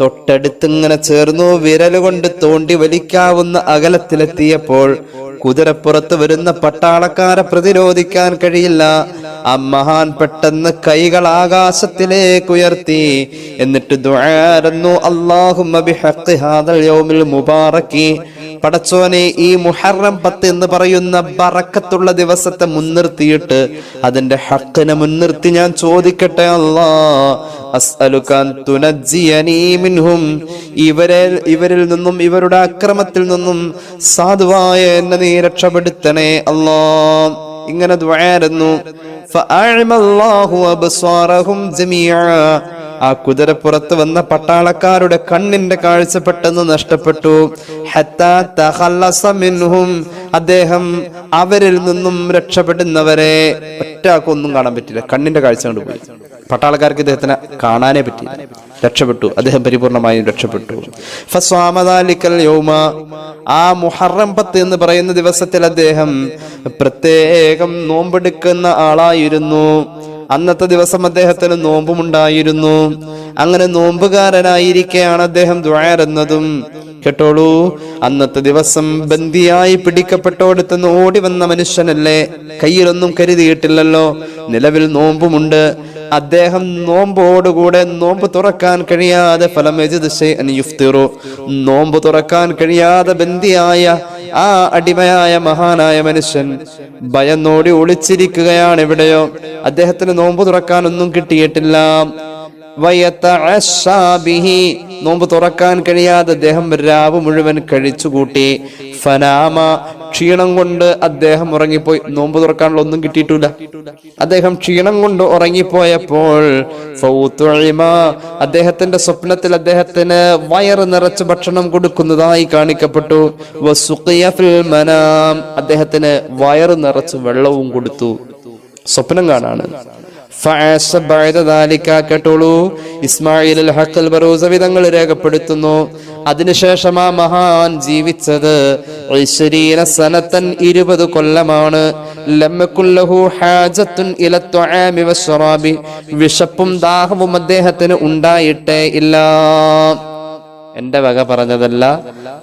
തൊട്ടടുത്ത് ഇങ്ങനെ ചേർന്നു. വിരൽ കൊണ്ട് തോണ്ടി വലിക്കാവുന്ന അകലത്തിലെത്തിയപ്പോൾ കുതിരപ്പുറത്ത് വരുന്ന പട്ടാളക്കാരെ പ്രതിരോധിക്കാൻ കഴിയില്ല. ആ മഹാൻ പെട്ടെന്ന് കൈകൾ ആകാശത്തിലേക്ക് ഉയർത്തി, എന്നിട്ട് ദുആയിരുന്നു, അല്ലാഹുമ്മ ബിഹഖി ഹാദൽ യൗമിൽ മുബാറകി, പടച്ചോനെ ഈ മുഹറം 10 എന്ന് പറയുന്ന ബറക്കത്തുള്ള ദിവസത്തെ മുൻനിർത്തിയിട്ട് അതിന്റെ ഹഖിനെ മുൻനിർത്തി ഞാൻ ചോദിക്കട്ടെ, അല്ലാ അസ്അലുക അൻ തുനജ്ജിയനി മിൻഹും, ഇവരിൽ നിന്നും ഇവരുടെ അക്രമത്തിൽ നിന്നും സാധുവായ എന്നെ നീ രക്ഷപ്പെടുത്തണേ അല്ലാ. ഇങ്ങനെ ദുആയിരുന്നു. ഫഅഅമല്ലാഹു അബ്സാറഹും ജമീഅ, ആ കുതിരപ്പുറത്ത് വന്ന പട്ടാളക്കാരുടെ കണ്ണിന്റെ കാഴ്ച പെട്ടെന്ന് നഷ്ടപ്പെട്ടു. ഹത്താ തഖല്ലസ മിൻഹും, അദ്ദേഹം അവരിൽ നിന്നും രക്ഷപ്പെടുന്നവരെ ഒറ്റക്കൊന്നും കാണാൻ പറ്റില്ല, കണ്ണിന്റെ കാഴ്ച കൊണ്ട് പോയി. പട്ടാളക്കാർക്ക് ഇദ്ദേഹത്തിനെ കാണാനേ പറ്റില്ല, രക്ഷപ്പെട്ടു, അദ്ദേഹം പരിപൂർണമായും രക്ഷപ്പെട്ടു. ഫസ്വാമ ദാലികൽ യൗമ, ആ മുഹറം 10 എന്ന് പറയുന്ന ദിവസത്തിൽ അദ്ദേഹം പ്രത്യേകം നോമ്പെടുക്കുന്ന ആളായിരുന്നു. അന്നത്തെ ദിവസം അദ്ദേഹത്തിന് നോമ്പുമുണ്ടായിരുന്നു. അങ്ങനെ നോമ്പുകാരനായിരിക്കെയാണ് അദ്ദേഹം ദുആയിരുന്നതും. കേട്ടോളൂ, അന്നത്തെ ദിവസം ബന്ദിയായി പിടിക്കപ്പെട്ടോടുത്തുനിന്ന് ഓടി വന്ന മനുഷ്യനല്ലേ, കയ്യിലൊന്നും കരുതിയിട്ടില്ലല്ലോ, നിലവിൽ നോമ്പുമുണ്ട്. അദ്ദേഹം നോമ്പോടുകൂടെ നോമ്പ് തുറക്കാൻ കഴിയാതെ നോമ്പ് തുറക്കാൻ കഴിയാതെ ബന്ദിയായ ആ അടിമയായ മഹാനായ മനുഷ്യൻ ഭയന്നോടി ഒളിച്ചിരിക്കുകയാണ് എവിടെയോ. അദ്ദേഹത്തിന് നോമ്പ് തുറക്കാനൊന്നും കിട്ടിയിട്ടില്ല. നോമ്പ് തുറക്കാൻ കഴിയാതെ അദ്ദേഹം രാവ് മുഴുവൻ കഴിച്ചുകൂട്ടി. ഫനാമ, ക്ഷീണം കൊണ്ട് അദ്ദേഹം ഉറങ്ങിപ്പോയി. നോമ്പ് തുറക്കാനുള്ള ഒന്നും കിട്ടിയിട്ടില്ല. അദ്ദേഹം ക്ഷീണം കൊണ്ട് ഉറങ്ങിപ്പോയപ്പോൾ അദ്ദേഹത്തിന്റെ സ്വപ്നത്തിൽ അദ്ദേഹത്തിന് വയറ് നിറച്ച് ഭക്ഷണം കൊടുക്കുന്നതായി കാണിക്കപ്പെട്ടു. അദ്ദേഹത്തിന് വയറ് നിറച്ച് വെള്ളവും കൊടുത്തു. സ്വപ്നം കാണാണ്. കേട്ടോളൂ, ഇസ്മായിൽ അൽ ഹഖ് അൽ ബറൂസവി തങ്ങൾ രേഖപ്പെടുത്തുന്നു, അതിനുശേഷം ആ മഹാൻ ജീവിച്ചത് 20 കൊല്ലമാണ്. വിശപ്പും ദാഹവും അദ്ദേഹത്തിന് ഉണ്ടായിട്ടേ ഇല്ല. എന്റെ വക പറഞ്ഞതല്ല,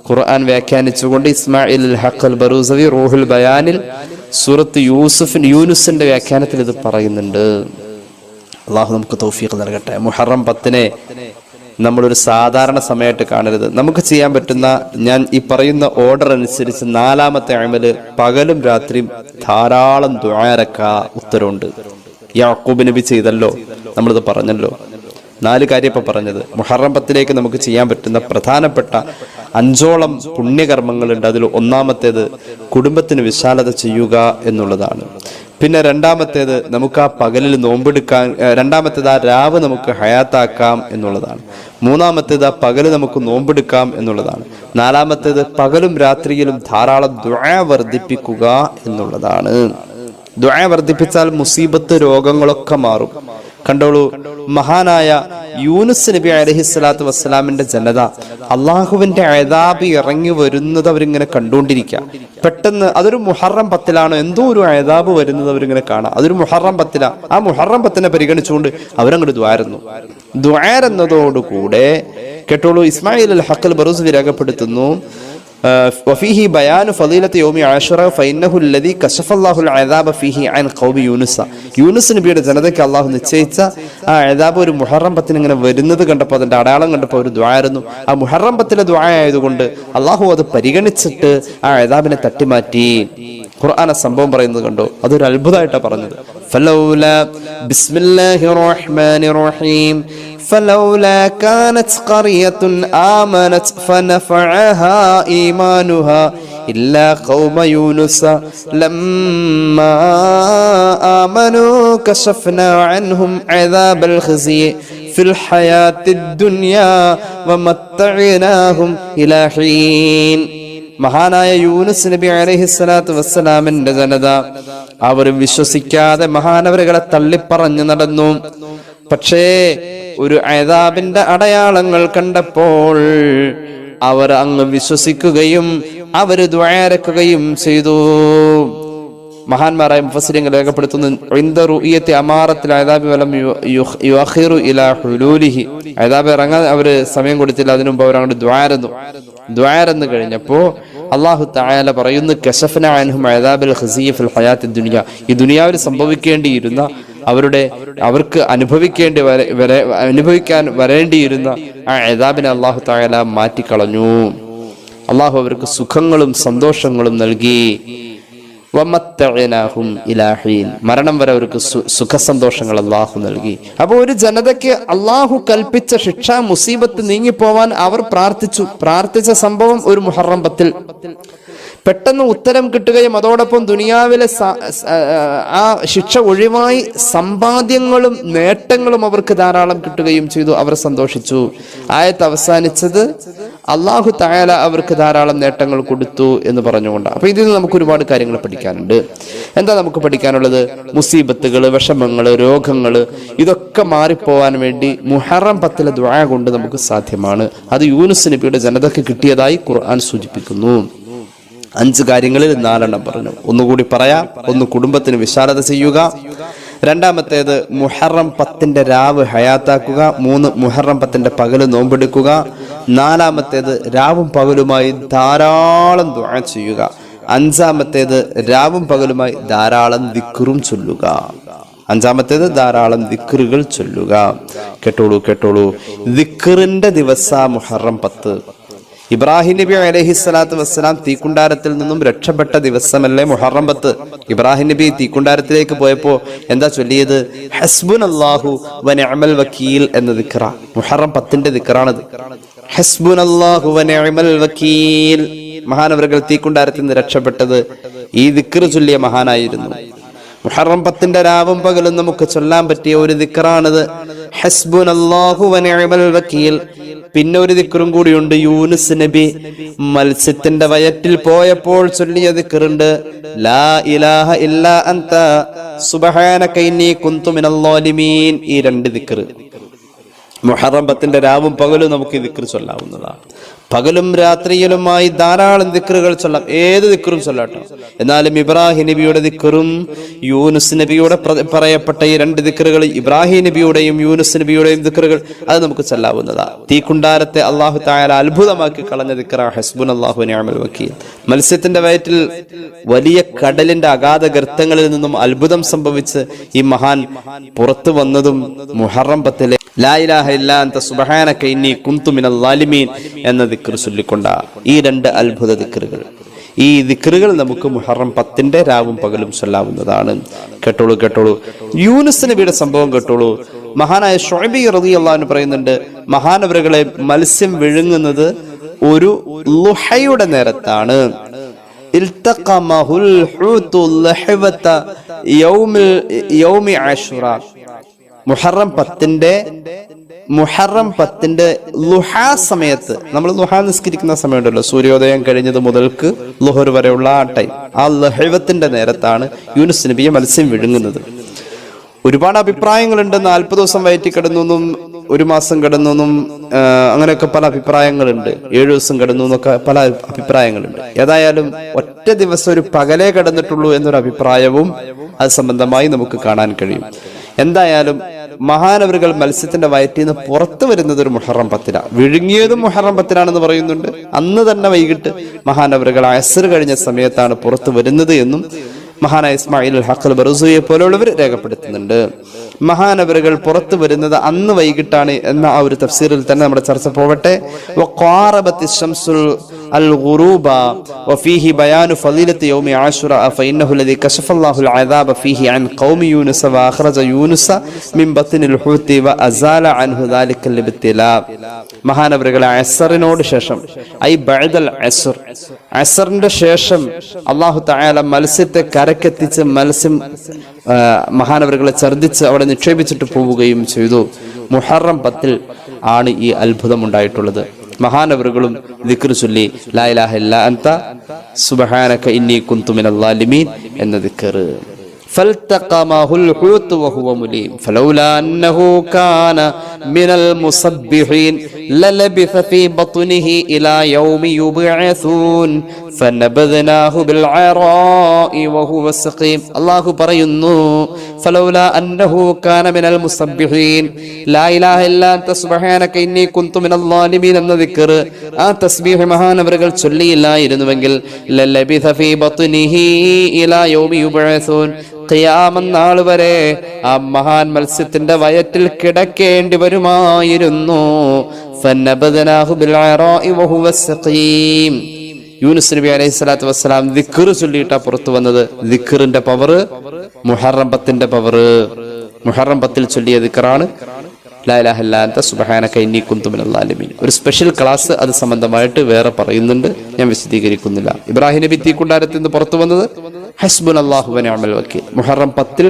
ഖുർആൻ വ്യാഖ്യാനിച്ചുകൊണ്ട് ഇസ്മായിൽ അൽ ഹഖ് അൽ ബറൂസവി റൂഹുൽ ബയാനിൽ സൂറത്ത് യൂനുസിന്റെ വ്യാഖ്യാനത്തിൽ ഇത് പറയുന്നുണ്ട്. അള്ളാഹു നമുക്ക് തൗഫീഖ് നൽകട്ടെ. മുഹറം 10 നമ്മളൊരു സാധാരണ സമയമായിട്ട് കാണരുത്. നമുക്ക് ചെയ്യാൻ പറ്റുന്ന, ഞാൻ ഈ പറയുന്ന ഓർഡർ അനുസരിച്ച് 4ാമത്തെ അമല് പകലും രാത്രിയും ധാരാളം ദുആ ഉത്തരവുണ്ട്. യാക്കൂബ് നബി ചെയ്തല്ലോ, നമ്മളിത് പറഞ്ഞല്ലോ. 4 കാര്യം ഇപ്പൊ പറഞ്ഞത്. മുഹറം 10 നമുക്ക് ചെയ്യാൻ പറ്റുന്ന പ്രധാനപ്പെട്ട 5ഓളം പുണ്യകർമ്മങ്ങളുണ്ട്. അതിൽ 1ാമത്തേത് കുടുംബത്തിന് വിശാലത ചെയ്യുക എന്നുള്ളതാണ്. പിന്നെ 2ാമത്തേത് നമുക്ക് ആ പകലിൽ നോമ്പെടുക്കാൻ, 2ാമത്തേത് ആ രാവ് നമുക്ക് ഹയാത്താക്കാം എന്നുള്ളതാണ്. 3ാമത്തേത് ആ പകല് നമുക്ക് നോമ്പെടുക്കാം എന്നുള്ളതാണ്. 4ാമത്തേത് പകലും രാത്രിയിലും ധാരാളം ദുആ വർദ്ധിപ്പിക്കുക എന്നുള്ളതാണ്. ദുആ വർദ്ധിപ്പിച്ചാൽ മുസീബത്ത് രോഗങ്ങളൊക്കെ മാറും. കണ്ടോളൂ, മഹാനായ യൂനുസ് നബി അലൈഹിസ്സലാത്തു വസ്സലാമിന്റെ ജനത അള്ളാഹുവിന്റെ അദാബ് ഇറങ്ങി വരുന്നത് അവരിങ്ങനെ കണ്ടുകൊണ്ടിരിക്കുക. പെട്ടെന്ന് അതൊരു മുഹറം 10 എന്തോ ഒരു അദാബ് വരുന്നത് അവരിങ്ങനെ കാണാം. അതൊരു മുഹറം 10. ആ മുഹറം 10 പരിഗണിച്ചുകൊണ്ട് അവരങ്ങോട്ട് ദ്വാരുന്നു. ദ്വാരെന്നതോടുകൂടെ കേട്ടോളൂ, ഇസ്മായിൽ അൽ ഹഖൽ ബറൂസി രേഖപ്പെടുത്തുന്നു, വഫീഹി ബയാനു ഫളീലത്തി യൗമി ആശുറ ഫഇന്നഹു അല്ലദീ കശഫല്ലാഹുൽ അദാബ ഫീഹി അൻ ഖൗമി യൂനുസ. യൂനുസ് നബിയുടെ ജനതയ്ക്ക് അള്ളാഹു നിശ്ചയിച്ച ആ അദാബ് ഒരു മുഹറം 10 ഇങ്ങനെ വരുന്നത് കണ്ടപ്പോൾ, അതിന്റെ അടയാളം കണ്ടപ്പോൾ ഒരു ദുആയിരുന്നു. ആ മുഹറം 10 ദുആ ആയതുകൊണ്ട് അള്ളാഹു അത് പരിഗണിച്ചിട്ട് ആ അദാബിനെ തട്ടിമാറ്റി. ഖുർആൻ സംഭവം പറയുന്നത് കണ്ടോ, അതൊരു അത്ഭുതമായിട്ടാണ് പറഞ്ഞത്. ഫലൗലാ ബിസ്മില്ലാഹിർ റഹ്മാനിർ റഹീം فلولا كانت قرية آمنت فنفعها إيمانها إلا قوم يونس لما آمنوا كشفنا عنهم عذاب الخزي في الحياة الدنيا ومتعناهم إلى حين. മഹാനായ യൂനുസ് നബി അലൈഹിസ്സലാത്തു വസ്സലാമിന്റെ ജനത അവർ വിശ്വസിക്കാതെ മഹാനവരുകളെ തള്ളിപ്പറഞ്ഞു നടന്നു. പക്ഷേ ഒരു അദാബിന്റെ അടയാളങ്ങൾ കണ്ടപ്പോൾ അവർ അങ്ങ് വിശ്വസിക്കുകയും അവര് ദുആരക്കുകയും ചെയ്തു. മഹാന്മാരായ മുഫസ്സിരീങ്ങൾ രേഖപ്പെടുത്തുന്നു, ഇൻദ റുഇയത്തി അമാറത്തിൽ അദാബി വലം യുഅഖിറു ഇലാ ഹുലൂലിഹി. അദാബ് ഇറങ്ങാൻ അവര് സമയം കൊടുത്തില്ല, അതിനു മുമ്പ് അവർ അങ്ങോട്ട് ദ്വാരന്ന് കഴിഞ്ഞപ്പോ അല്ലാഹു തആല പറയുന്നു, കശഫന അൻഹും അദാബൽ ഖസിയ ഫിൽ ഹയാത്തിദ് ദുനിയ. ഈ ദുനിയാവിൽ സംഭവിക്കേണ്ടിയിരുന്ന അവർക്ക് അനുഭവിക്കാൻ വരേണ്ടിയിരുന്ന ആ അദാബിനെ അല്ലാഹു തആല മാറ്റിക്കളഞ്ഞു. അല്ലാഹു അവർക്ക് സുഖങ്ങളും സന്തോഷങ്ങളും നൽകി. വമത്തഅനാഹും ഇലാ ഹീൻ. മരണം വരെ അവർക്ക് സുഖസന്തോഷങ്ങൾ അല്ലാഹു നൽകി. അപ്പോൾ ഒരു ജനതയ്ക്ക് അല്ലാഹു കൽപ്പിച്ച ശിക്ഷ മുസീബത്ത് നീങ്ങിപ്പോവാൻ അവർ പ്രാർത്ഥിച്ച സംഭവം ഒരു മുഹറം 10 പെട്ടെന്ന് ഉത്തരം കിട്ടുകയും അതോടൊപ്പം ദുനിയാവിലെ ആ ശിക്ഷ ഒഴിവായി സമ്പാദ്യങ്ങളും നേട്ടങ്ങളും അവർക്ക് ധാരാളം കിട്ടുകയും ചെയ്തു. അവർ സന്തോഷിച്ചു. ആയത്ത് അവസാനിച്ചത് അല്ലാഹു തആല അവർക്ക് ധാരാളം നേട്ടങ്ങൾ കൊടുത്തു എന്ന് പറഞ്ഞുകൊണ്ടാണ്. അപ്പൊ ഇതിൽ നിന്ന് നമുക്ക് ഒരുപാട് കാര്യങ്ങൾ പഠിക്കാനുണ്ട്. എന്താ നമുക്ക് പഠിക്കാനുള്ളത്? മുസീബത്തുകൾ, വിഷമങ്ങൾ, രോഗങ്ങൾ ഇതൊക്കെ മാറിപ്പോവാൻ വേണ്ടി മുഹറം 10 ദുആ കൊണ്ട് നമുക്ക് സാധ്യമാണ്. അത് യൂനുസ് നബിയുടെ ജനതയ്ക്ക് കിട്ടിയതായി ഖുർആൻ സൂചിപ്പിക്കുന്നു. 5 കാര്യങ്ങളിൽ 4 പറഞ്ഞു. ഒന്നുകൂടി പറയാം. 1, കുടുംബത്തിന് വിശാലത ചെയ്യുക. 2-മത്തേത് മുഹറം 10 രാവ് ഹയാത്താക്കുക. 3, മുഹറം 10 പകല് നോമ്പെടുക്കുക. 4-മത്തേത് രാവും പകലുമായി ധാരാളം ദുആ ചെയ്യുക. 5-മത്തേത് രാവും പകലുമായി ധാരാളം ദിക്റും ചൊല്ലുക. 5-മത്തേത് ധാരാളം ദിക്റുകൾ ചൊല്ലുക. കേട്ടോളൂ, ദിക്റിന്റെ ദിവസം മുഹറം 10. ഇബ്രാഹിം നബി അലൈഹിസ്സലാത്തു വസ്സലാം തീക്കുണ്ടാരത്തിൽ നിന്നും രക്ഷപ്പെട്ട ദിവസമല്ലേ മുഹറം 10. ഇബ്രാഹിം നബി തീക്കുണ്ടാരത്തിലേക്ക് പോയപ്പോ എന്താ ചൊല്ലിയത്? ഹസ്ബുനല്ലാഹു വനിഅമൽ വക്കീൽ എന്ന ദിക്റ. മുഹറം 10 ദിക്റാണത്. ഹസ്ബുനല്ലാഹു വനിഅമൽ വക്കീൽ. മഹാനവറുകൾ തീക്കുണ്ടാരത്തിൽ നിന്ന് രക്ഷപ്പെട്ടത് ഈ ദിക്ർ ചൊല്ലിയ മഹാനായിരുന്നു. മുഹറം 10 രാവും പകലും നമുക്ക് ചൊല്ലാൻ പറ്റിയ ഒരു ദിക്റാണത്, ഹസ്ബുനല്ലാഹു വനിഅമൽ വക്കീൽ. പിന്നെ ഒരു ദിക്റും കൂടിയുണ്ട്. യൂനുസ് നബി മത്സ്യത്തിന്റെ വയറ്റിൽ പോയപ്പോൾ ചൊല്ലിയ ദിക്റുണ്ട്, ലാ ഇലാഹ ഇല്ലാ അൻത സുബ്ഹാനക ഇന്നി കുന്തു മിനൽ ളാലിമീൻ. ഈ 2 ദിക്ർ മുഹറം 10 രാവും പകലും നമുക്ക് ഈ ദിക്ർ ചൊല്ലാവുന്നതാണ്. പകലും രാത്രിയിലുമായി ധാരാളം ദിക്റുകൾ ചൊല്ലാം. ഏത് ദിക്റും ചൊല്ലാട്ടോ. എന്നാലും ഇബ്രാഹിം നബിയുടെ ദിക്റും യൂനുസ് നബിയുടെ പറയപ്പെട്ട ഈ 2 ദിക്റുകൾ, ഇബ്രാഹിം നബിയുടെയും യൂനുസ് നബിയുടെയും ദിക്റുകൾ, അത് നമുക്ക് ചൊല്ലാവുന്നതാണ്. തീക്കുണ്ടാരത്തെ അല്ലാഹു തആല അത്ഭുതമാക്കി കളഞ്ഞ ദിക്റ ഹസ്ബുനല്ലാഹു വനിഅമൽ വക്കീൽ. മത്സ്യത്തിന്റെ വയറ്റിൽ വലിയ കടലിന്റെ അഗാധ ഗർത്തങ്ങളിൽ നിന്നും അത്ഭുതം സംഭവിച്ച് ഈ മഹാൻ പുറത്തു വന്നതും മുഹറം 10 ലാ ഇലാഹ ഇല്ലാ അൻത സുബ്ഹാനക ഇന്നി കുന്തു മിനൽ ളാലിമീൻ എന്ന ദിക്ർ ചൊല്ലിക്കൊണ്ട ഈ 2 അത്ഭുത ദിക്റുകൾ. ഈ ദിക്റുകൾ നമുക്ക് മുഹറം 10 രാവും പകലും ചൊല്ലാവുന്നതാണ്. കേട്ടോളൂ. യൂനുസ് നബിയുടെ സംഭവം കേട്ടോളൂ. മഹാനായ ശുഐബ് റളിയല്ലാഹു അൻഹു പറയുന്നുണ്ട്, മഹാനവറുകളെ മത്സ്യം വിഴുങ്ങുന്നത് ഒരു ളുഹയുടെ നേരത്താണ്. ഇൽതഖമഹുൽ ഹൂതു ലഹവത യൗമി ആശുറ. മുഹറം 10 ളുഹാ സമയത്ത്, നമ്മൾ ളുഹാ നിസ്കരിക്കുന്ന സമയമുണ്ടല്ലോ, സൂര്യോദയം കഴിഞ്ഞത് മുതൽക്ക് ളുഹർ വരെയുള്ള ആ ടൈം, ആ ലഹവത്തിന്റെ നേരത്താണ് യൂനുസ് നബിയെ മത്സ്യം വിഴുങ്ങുന്നത്. ഒരുപാട് അഭിപ്രായങ്ങളുണ്ട്. 40 ദിവസം വയറ്റി കിടന്നെന്നും 1 മാസം കിടന്നെന്നും അങ്ങനെയൊക്കെ പല അഭിപ്രായങ്ങളുണ്ട്. 7 ദിവസം കിടന്നു എന്നൊക്കെ പല അഭിപ്രായങ്ങളുണ്ട്. ഏതായാലും ഒറ്റ ദിവസം ഒരു പകലേ കിടന്നിട്ടുള്ളൂ എന്നൊരു അഭിപ്രായവും അത് സംബന്ധമായി നമുക്ക് കാണാൻ കഴിയും. എന്തായാലും മഹാനവറുകൾ മത്സ്യത്തിന്റെ വയറ്റിൽ നിന്ന് പുറത്തു വരുന്നത് ഒരു മുഹറം 10 വിഴുങ്ങിയതും മുഹറം 10 പറയുന്നുണ്ട്. അന്ന് തന്നെ വൈകിട്ട് മഹാനവറുകൾ അസ്ർ കഴിഞ്ഞ സമയത്താണ് പുറത്തു വരുന്നത് എന്നും മഹാനായ ഇസ്മായിൽ ഹഖൽ ബറസൂയെ പോലുള്ളവർ രേഖപ്പെടുത്തുന്നുണ്ട്. മഹാനവറുകൾ പുറത്തു വരുന്നത് അന്ന് വൈകിട്ടാണ് എന്ന ആ ഒരു തഫ്സീറിൽ തന്നെ നമ്മുടെ ചർച്ച പോവട്ടെ. വഖാറബത്തി ശംസുൽ അൽ ഗുറൂബ വഫീഹി ബയാനു ഫളീലത്തി യൗമി ആശുറ ഫഇന്നഹു ലദി കശഫല്ലാഹുൽ അദാബ ഫീഹി അൻ ഖൗമി യൂനുസ വഅഖറജ യൂനുസ മിൻ ബത്നിൽ ഹൂതി വഅസാല അൻഹു ദാലിക്കൽ ഇബ്തിലാ. മഹാനവറുകൾ അസ്റിനോട് ശേഷം ഐ ബഅദൽ അസ്ർ, അസ്റിന്റെ ശേഷം അല്ലാഹു തആല മത്സ്യത്തെ കരക്കെത്തിച്ച് മത്സ്യം മഹാനവറുകളെ ഛർദിച്ച് അവിടെ നിക്ഷേപിച്ചിട്ട് പോവുകയും ചെയ്തു. മുഹറം 10 ആണ് ഈ അത്ഭുതം ഉണ്ടായിട്ടുള്ളത്. മഹാനവറുകളും ദിക്ർ ചൊല്ലി ലാ ഇലാഹ ഇല്ലാ അൻത സുബ്ഹാനക ഇന്നി കുന്തു മിനൽ ളാലിമീൻ എന്ന ദിക്ർ. فالتقمه الحوت وهو مليم فلولا أنه كان من المسبحين للبث في بطنه إلى يوم يبعثون فنبذناه بالعراء وهو سقيم. الله പറയുന്നു فلولا أنه كان من المسبحين لا إله إلا أنت سبحانك إني كنت من الظالمين എന്ന ദിക്ർ ആ തസ്ബീഹ് മഹാനവറുകൾ ചൊല്ലിയില്ലായിരുന്നുവെങ്കിൽ ലലബിഥ ഫീ ബത്നിഹി ഇലാ യൗമി യുബ്അസൂൻ, ഖിയാമത്ത് നാൾ വരെ ആ മഹാൻ മത്സ്യത്തിന്റെ വയറ്റിൽ കിടക്കേണ്ടി വരുമായിരുന്നു. ഫനബദനാഹു ബിൽ അറാഇ വഹുവ സഖീം. യൂനുസ് നബി അലൈഹി സ്വലാത്തു വസ്സലാം ദിക്ർ ചൊല്ലിയിട്ടാ പുറത്തു വന്നത്. ദിക്റിന്റെ പവർ മുഹറം 10 പവർ. മുഹറം 10 ചൊല്ലിയ ദിക്റാണ് ലാ ഇലാഹ ഇല്ലാ അൻത സുബ്ഹാനക ഇന്നി കുന്തു മിനൽ ളാലിമീൻ. ഒരു സ്പെഷ്യൽ ക്ലാസ് അത് സംബന്ധമായിട്ട് വേറെ പറയുന്നുണ്ട്, ഞാൻ വിശദീകരിക്കുന്നില്ല. ഇബ്രാഹിം നബി തീക്കുണ്ടാരത്തിൽ നിന്ന് പുറത്തു വന്നത് ഹസ്ബുനല്ലാഹു വ നിഅമൽ വക്കീൽ. മുഹറം 10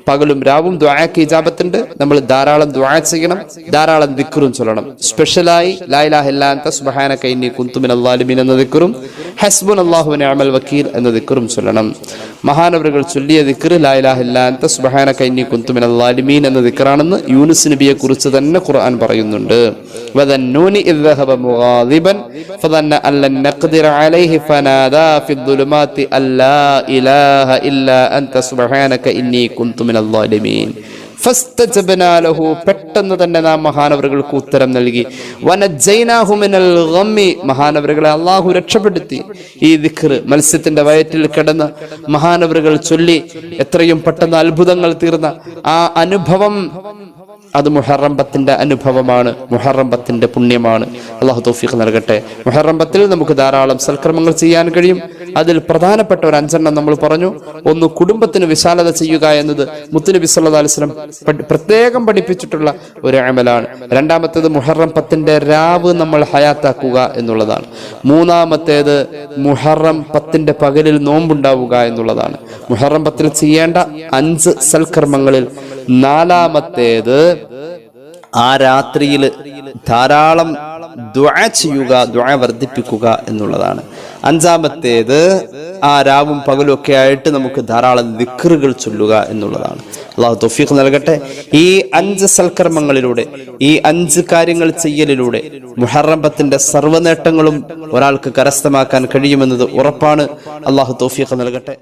പകലും രാവും ദുആക്ക് ഇജാബത്തുണ്ട്. നമ്മൾ ധാരാളം ദുആ ചെയ്യണം, ധാരാളം ദിക്റും ചൊല്ലണം. സ്പെഷ്യലായി ലാ ഇലാഹ ഇല്ലാ അൻത സുബ്ഹാനക ഇന്നി കുന്തു മിനൽ ളാലിമീൻ എന്ന ദിക്റും ഹസ്ബുനല്ലാഹു വ നിഅമൽ വക്കീൽ എന്ന ദിക്റും ചൊല്ലണം. മഹാനവറുകൾ ചൊല്ലിയ ദിക്ർ ലാ ഇലാഹ ഇല്ലാ അൻത സുബ്ഹാനക ഇന്നി കുന്തു മിനൽ ളാലിമീൻ എന്ന ദിക്റാണെന്ന് യൂനുസ് നബിയെ കുറിച്ച് തന്നെ ഖുർആൻ പറയുന്നുണ്ട്. വദന്നൂനി ഇദ് ദഹബ മുഗാദിബൻ ഫദന്ന അല്ലൻ നഖ്ദിറ അലൈഹി ഫനാദാ ഫിദ്ദുലുമാതി അല്ലാ ഇലാഹ ഇല്ലാ അൻത സുബ്ഹാനക ഇന്നി കുന്തു മിനൽ ളാലിമീൻ ഫസ്തജബ്നാ ലഹു, പെട്ടെന്ന് തന്നെ നാം മഹാനവറുകൾക്ക് ഉത്തരം നൽകി. വനജൈനാഹു മിനൽ ഗമ്മി, മഹാനവറുകളെ അല്ലാഹു രക്ഷപ്പെടുത്തി. ഈ ദിക്ർ മത്സ്യത്തിന്റെ വയറ്റിൽ കിടന്ന് മഹാനവറുകൾ ചൊല്ലി എത്രയും പെട്ടെന്ന് അത്ഭുതങ്ങൾ തീർന്ന ആ അനുഭവം അത് മുഹറം 10 അനുഭവമാണ്. മുഹറം 10 പുണ്യമാണ്. അല്ലാഹു തൗഫീഖ് നൽകട്ടെ. മുഹറം 10 നമുക്ക് ധാരാളം സൽക്കർമ്മങ്ങൾ ചെയ്യാൻ കഴിയും. അതിൽ പ്രധാനപ്പെട്ട ഒരു 5 നമ്മൾ പറഞ്ഞു. ഒന്ന്, കുടുംബത്തിന് വിശാലത ചെയ്യുക എന്നത് മുത്തുനബി സല്ലല്ലാഹു അലൈഹി വസല്ലം പ്രത്യേകം പഠിപ്പിച്ചിട്ടുള്ള ഒരു അമലാണ്. രണ്ടാമത്തേത് മുഹറം 10 രാവ് നമ്മൾ ഹയാത്താക്കുക എന്നുള്ളതാണ്. മൂന്നാമത്തേത് മുഹറം 10 പകലിൽ നോമ്പുണ്ടാവുക എന്നുള്ളതാണ്. മുഹറം 10 ചെയ്യേണ്ട 5 സൽക്കർമ്മങ്ങളിൽ നാലാമത്തേത് ആ രാത്രിയിൽ ധാരാളം ദുആ ചെയ്യുക, ദുആ വർദ്ധിപ്പിക്കുക എന്നുള്ളതാണ്. അഞ്ചാമത്തേത് ആ രാവും പകലും ഒക്കെ ആയിട്ട് നമുക്ക് ധാരാളം ദിക്റുകൾ ചൊല്ലുക എന്നുള്ളതാണ്. അല്ലാഹു തൗഫീഖ് നൽകട്ടെ. ഈ 5 സൽക്കർമ്മങ്ങളിലൂടെ, ഈ 5 കാര്യങ്ങൾ ചെയ്യലിലൂടെ മുഹറം 10 സർവ്വ നേട്ടങ്ങളും ഒരാൾക്ക് കരസ്ഥമാക്കാൻ കഴിയുമെന്നത് ഉറപ്പാണ്. അല്ലാഹു തൗഫീഖ് നൽകട്ടെ.